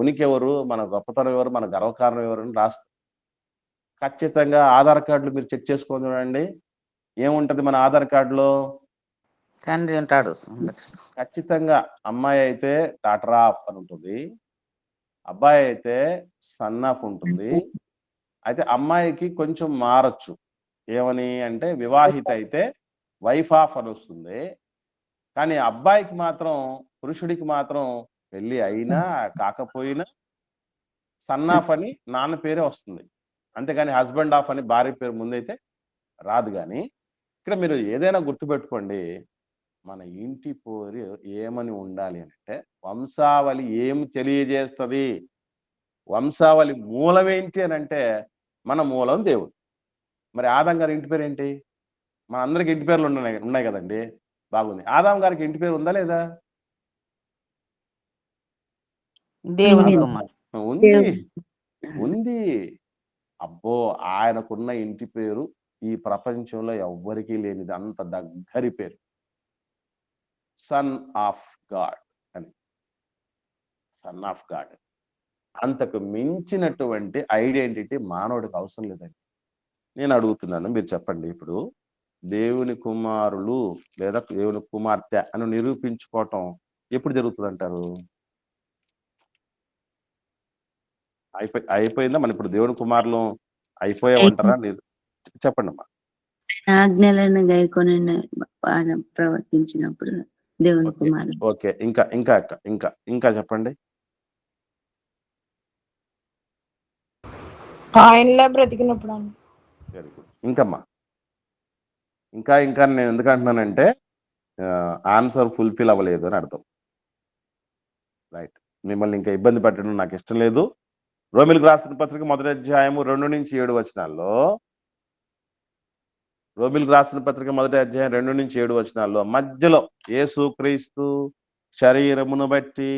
ఉనికి ఎవరు, మన గొప్పతనం ఎవరు, మన గర్వకారణం ఎవరు అని రాస్తాం. ఖచ్చితంగా ఆధార్ కార్డులు మీరు చెక్ చేసుకొని చూడండి. ఏముంటది మన ఆధార్ కార్డులో? తండ్రి ఉంటాడు. ఖచ్చితంగా అమ్మాయి అయితే డాటర్ ఆఫ్ అని ఉంటుంది, అబ్బాయి అయితే సన్ ఆఫ్ ఉంటుంది. అయితే అమ్మాయికి కొంచెం మారచ్చు. ఏమని అంటే వివాహిత అయితే వైఫ్ ఆఫ్ అని వస్తుంది. కానీ అబ్బాయికి మాత్రం, పురుషుడికి మాత్రం పెళ్లి అయినా కాకపోయినా సన్ ఆఫ్ అని నాన్న పేరే వస్తుంది. అంతేగాని హస్బెండ్ ఆఫ్ అని భార్య పేరు ముందైతే రాదు. కానీ ఇక్కడ మీరు ఏదైనా గుర్తుపెట్టుకోండి, మన ఇంటి పేరు ఏమని ఉండాలి అంటే వంశావళి ఏమి తెలియజేస్తుంది. వంశావళి మూలం ఏంటి అని అంటే మన మూలం దేవుడు. మరి ఆదాం గారి ఇంటి పేరు ఏంటి? మన అందరికి ఇంటి పేర్లు ఉన్నాయి కదండి. బాగుంది. ఆదాం గారికి ఇంటి పేరు ఉందా లేదా? దేవుని కుమార్ ఉంది, ఉంది. అబ్బో, ఆయనకున్న ఇంటి పేరు ఈ ప్రపంచంలో ఎవ్వరికీ లేనిది, అంత దగ్గరి పేరు, సన్ ఆఫ్ గాడ్ అని. Son of God. అంతకు మించినటువంటి ఐడెంటిటీ మానవుడికి అవసరం లేదండి. నేను అడుగుతున్నాను, మీరు చెప్పండి. ఇప్పుడు దేవుని కుమారులు లేదా దేవుని కుమార్తె అని నిరూపించుకోవటం ఎప్పుడు జరుగుతుంది అంటారు? అయిపోయిందా? మన ఇప్పుడు దేవుని కుమారులు అయిపోయామంటారా? చెప్పండి అమ్మా. ఆజ్ఞలను గైకొని ప్రవర్తించినప్పుడు దేవుని కుమారుడు. ఓకే, ఇంకా చెప్పండి. ఆయనలా బ్రతికినప్పుడు అని. Very good. ఇంకమ్మా, ఇంకా నేను ఎందుకు అంటున్నానంటే ఆన్సర్ ఫుల్ఫిల్ అవ్వలేదు అని అర్థం. రైట్. మిమ్మల్ని ఇంకా ఇబ్బంది పెట్టడం నాకు ఇష్టం లేదు. రోమిలకు రాసిన పత్రిక 1వ అధ్యాయము 2 నుంచి 7 వచనాల్లో, రోమిలకు రాసిన పత్రిక 1వ అధ్యాయం 2 నుంచి 7 వచనాల్లో మధ్యలో యేసు క్రీస్తు శరీరమును బట్టి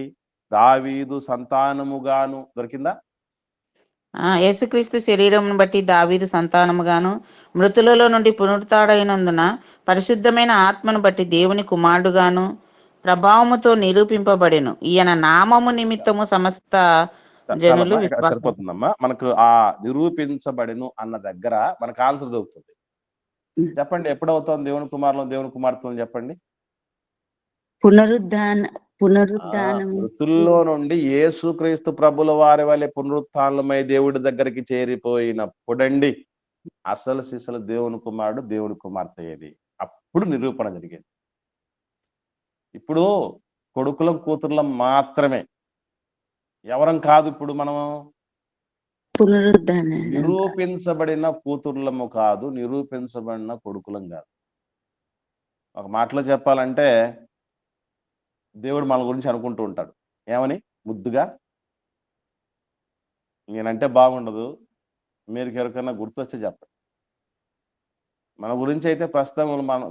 దావీదు సంతానముగాను దొరికిందా? యేసుక్రీస్తు శరీరమును బట్టి దావీదు సంతానముగాను, మృతులలో నుండి పునరుత్థానుడైనందున పరిశుద్ధమైన ఆత్మను బట్టి దేవుని కుమారుడుగాను ప్రభావముతో నిరూపింపబడెను. ఈయన నామము నిమిత్తము సమస్త జనులు సరిపోతుందమ్మా. మనకు ఆ నిరూపించబడెను అన్న దగ్గర మనకు ఆన్సర్ దొరుకుతుంది. చెప్పండి, ఎప్పుడవుతాం దేవుని కుమారులు దేవుని కుమార్తెలు చెప్పండి? పునరుద్ధానం. మృతుల్లో నుండి యేసుక్రీస్తు ప్రభుల వారి వలె పునరుత్థానమై దేవుడి దగ్గరికి చేరిపోయినప్పుడండి అసలు సిసలు దేవుని కుమారుడు దేవుని కుమార్తె ఏది, అప్పుడు నిరూపణ జరిగేది. ఇప్పుడు కొడుకులం కూతుర్లం మాత్రమే, ఎవరం కాదు. ఇప్పుడు మనం నిరూపించబడిన కూతుర్లము కాదు, నిరూపించబడిన కొడుకులం కాదు. ఒక మాటలో చెప్పాలంటే దేవుడు మన గురించి అనుకుంటూ ఉంటాడు. ఏమని? ముద్దుగా, నేనంటే బాగుండదు, మీరు ఎవరికైనా గుర్తొస్తే చెప్పండి. మన గురించి అయితే ప్రస్తుతం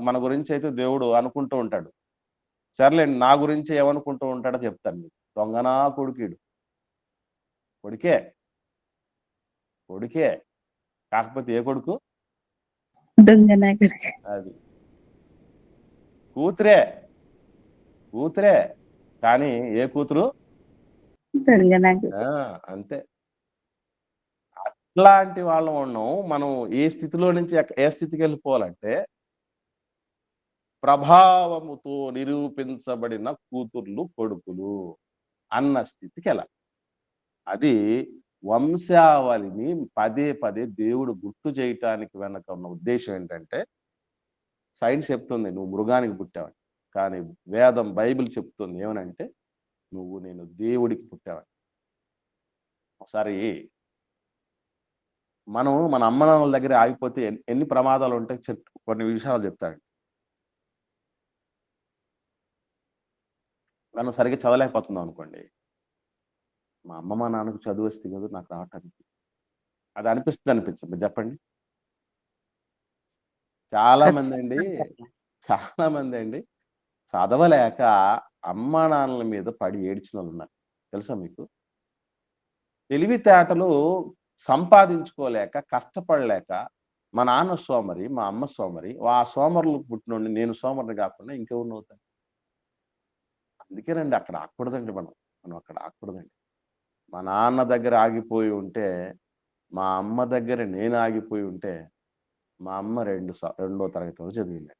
మన గురించి అయితే దేవుడు అనుకుంటూ ఉంటాడు. సర్లేండి, నా గురించి ఏమనుకుంటూ ఉంటాడో చెప్తాను మీకు. దొంగనా కొడుకీడు. కొడుకే. కొడుకే. కాకపోతే ఏ కొడుకు? దొంగ నా కొడుకు. అది. కూతురే. కూతురే. కానీ ఏ కూతురు? దొంగ నా కొడుకు. అంతే. అట్లాంటి వాళ్ళం ఉన్నాం. మనం ఏ స్థితిలో నుంచి ఏ స్థితికెళ్ళిపోవాలంటే, ప్రభావముతో నిరూపించబడిన కూతుర్లు, కొడుకులు అన్న స్థితికెళ్ళాలి. అది వంశావళిని పదే పదే దేవుడు గుర్తు చేయటానికి వెనక ఉన్న ఉద్దేశం ఏంటంటే, సైన్స్ చెప్తుంది నువ్వు మృగానికి పుట్టావని. కానీ వేదం బైబిల్ చెప్తుంది ఏమనంటే, నేను దేవుడికి పుట్టావని. ఒకసారి మనం మన అమ్మ నాన్నల దగ్గర ఆగిపోతే ఎన్ని ప్రమాదాలు ఉంటాయి కొన్ని విషయాలు చెప్తాడండి. మనం సరిగ్గా చదవలేకపోతున్నాం అనుకోండి. మా అమ్మ మా నాన్నకు చదువు వస్తే కదా నాకు రావటానికి. అది అనిపించదు చెప్పండి. చాలా మంది అండి చదవలేక అమ్మా నాన్నల మీద పడి ఏడ్చిన వాళ్ళు ఉన్నారు. తెలుసా మీకు? తెలివితేటలు సంపాదించుకోలేక, కష్టపడలేక మా నాన్న సోమరి, మా అమ్మ సోమరి, ఆ సోమరులకు పుట్టినోడిని నేను సోమరిని కాకుండా ఇంకెవరిని అవుతాను? అందుకేనండి అక్కడ ఆగకూడదండి మనం అక్కడ ఆగకూడదండి. మా నాన్న దగ్గర ఆగిపోయి ఉంటే, మా అమ్మ దగ్గర నేను ఆగిపోయి ఉంటే, మా అమ్మ 2వ తరగతి వరకు చదివిందట.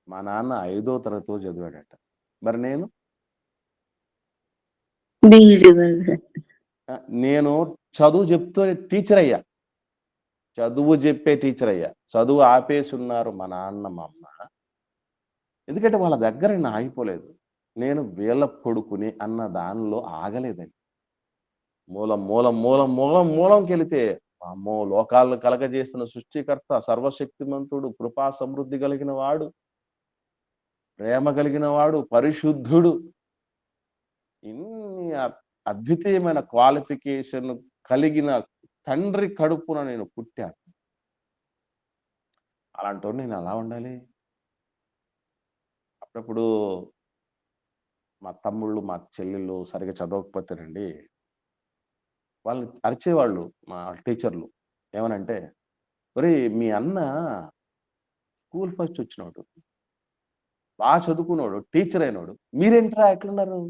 మా నాన్న 5వ తరగతి వరకు చదివాడట. మరి నేను? నేను చదువు చెప్తూ టీచర్ అయ్యా. చదువు చెప్పే టీచర్ అయ్యా. చదువు ఆపేసి ఉన్నారు మా నాన్న, మా అమ్మ. ఎందుకంటే వాళ్ళ దగ్గర నేను ఆగిపోలేదు. నేను వీళ్ళ కొడుకుని అన్న దానిలో ఆగలేదండి. మూలంకెళితే అమ్మో! లోకాలను కలగజేసిన సృష్టికర్త, సర్వశక్తిమంతుడు, కృపా సమృద్ధి కలిగిన వాడు, ప్రేమ కలిగిన వాడు, పరిశుద్ధుడు, ఇన్ని అద్వితీయమైన క్వాలిఫికేషన్ కలిగిన తండ్రి కడుపున నేను పుట్టాను. అలాంటోడు నేను ఎలా ఉండాలి? అప్పుడప్పుడు మా తమ్ముళ్ళు, మా చెల్లెళ్ళు సరిగ్గా చదవకపోతేనండి, వాళ్ళని అరిచేవాళ్ళు మా టీచర్లు. ఏమనంటే, ఒరేయ్ మీ అన్న స్కూల్ ఫస్ట్ వచ్చినోడు, బాగా చదువుకున్నోడు, టీచర్ అయినోడు, మీరేంట్రా ఎట్లున్నారు?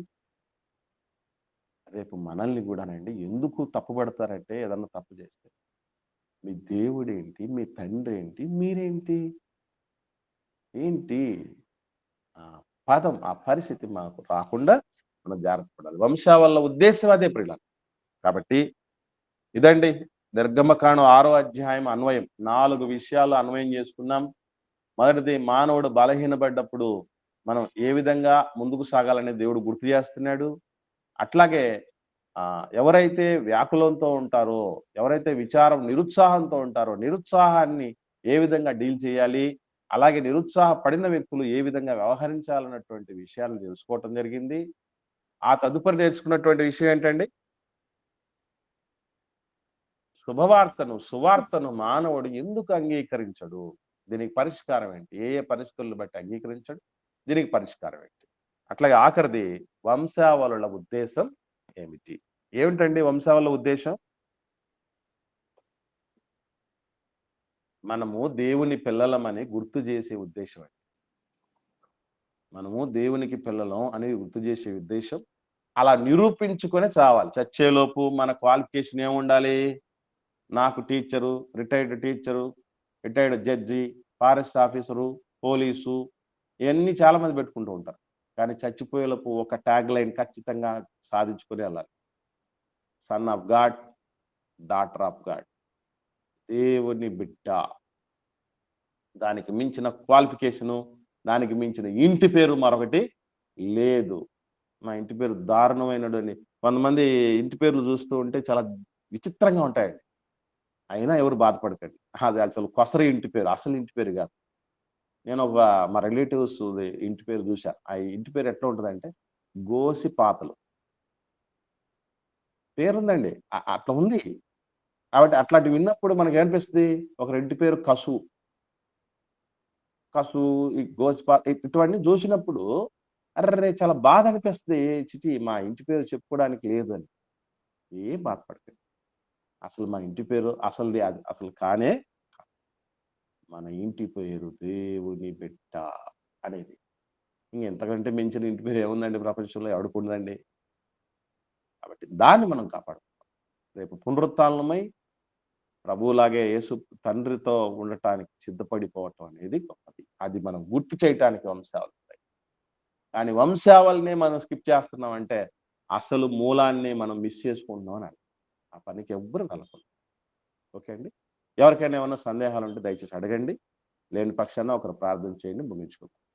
రేపు మనల్ని కూడానండి ఎందుకు తప్పుపడతారంటే, ఏదన్నా తప్పు చేస్తే, మీ దేవుడేంటి, మీ తండ్రి ఏంటి, మీరేంటి? ఏంటి? ఆ పరిస్థితి మాకు రాకుండా మనం జాగ్రత్త పడాలి. వంశావళ ఉద్దేశం అదే ప్రియులారా. కాబట్టి ఇదండి నిర్గమకాండం 6వ అధ్యాయం అన్వయం. 4 విషయాలు అన్వయం చేసుకున్నాం. మొదటిది, మానవుడు బలహీనపడ్డప్పుడు మనం ఏ విధంగా ముందుకు సాగాలని దేవుడు గుర్తు చేస్తున్నాడు. అట్లాగే ఎవరైతే వ్యాకులంతో ఉంటారో, ఎవరైతే నిరుత్సాహంతో ఉంటారో, నిరుత్సాహాన్ని ఏ విధంగా డీల్ చేయాలి, అలాగే నిరుత్సాహపడిన వ్యక్తులు ఏ విధంగా వ్యవహరించాలన్నటువంటి విషయాలను తెలుసుకోవటం జరిగింది. ఆ తదుపరి నేర్చుకున్నటువంటి విషయం ఏంటండి? సువార్తను మానవుడు ఎందుకు అంగీకరించడు? దీనికి పరిష్కారం ఏంటి? ఏ పరిస్థితులను బట్టి అంగీకరించడు? దీనికి పరిష్కారం ఏంటి? అట్లాగే ఆఖరిది, వంశావళుల ఉద్దేశం ఏమిటి? ఏమిటండి వంశావళుల ఉద్దేశం? మనము దేవుని పిల్లలమని గుర్తు చేసే ఉద్దేశం అండి. మనము దేవునికి పిల్లలం అని గుర్తు చేసే ఉద్దేశం. అలా నిరూపించుకొని చావాలి. చచ్చేలోపు మన క్వాలిఫికేషన్ ఏముండాలి? నాకు retired teacher, retired judge, forest officer, police, ఇవన్నీ చాలా మంది పెట్టుకుంటూ ఉంటారు. కానీ చచ్చిపోయేలోపు ఒక ట్యాగ్ లైన్ ఖచ్చితంగా సాధించుకుని వెళ్ళాలి. Son of God, daughter of God, దేవుని బిడ్డ. దానికి మించిన క్వాలిఫికేషను, దానికి మించిన ఇంటి పేరు మరొకటి లేదు. మా ఇంటి పేరు దారుణమైనడు అని కొంతమంది ఇంటి పేర్లు చూస్తూ ఉంటే చాలా విచిత్రంగా ఉంటాయండి. అయినా ఎవరు బాధపడకండి. అది అసలు కొసరి ఇంటి పేరు, అసలు ఇంటి పేరు కాదు. నేను మా రిలేటివ్స్ ఇంటి పేరు చూసా. ఆ ఇంటి పేరు ఎట్లా ఉంటుందంటే గోసి పాతలు పేరుందండి. అట్లా ఉంది. కాబట్టి అట్లాంటివి విన్నప్పుడు మనకి ఏమనిపిస్తుంది? ఒకరి ఇంటి పేరు కసు, కసు, ఈ గోస్పా ఇటువంటివి చూసినప్పుడు అర్రే చాలా బాధ అనిపిస్తుంది. చిచి మా ఇంటి పేరు చెప్పుకోవడానికి లేదు అని. ఏం బాధపడకండి. అసలు మన ఇంటి పేరు అసలుది అది అసలు కానే కాదు. మన ఇంటి పేరు దేవుని బిడ్డ అనేది. ఇంకెంతకంటే మించిన ఇంటి పేరు ఏముందండి ప్రపంచంలో? ఎవడికి ఉందండి? కాబట్టి దాన్ని మనం కాపాడుకోవాలి. రేపు పునరుత్థానమై ప్రభువులాగే యేసు తండ్రితో ఉండటానికి సిద్ధపడిపోవటం అనేది గొప్పది. అది మనం గుర్తు చేయటానికి వంశావళి ఉంటాయి. కానీ వంశావళిని మనం స్కిప్ చేస్తున్నామంటే అసలు మూలాన్ని మనం మిస్ చేసుకుంటున్నాం అని అర్థం. ఆ పనికి ఎవ్వరు వెళ్ళకూడదు. ఓకే అండి. ఎవరికైనా ఏమైనా సందేహాలు ఉంటే దయచేసి అడగండి. లేని పక్షాన ఒకరు ప్రార్థన చేయండి, ముగించుకుందాం.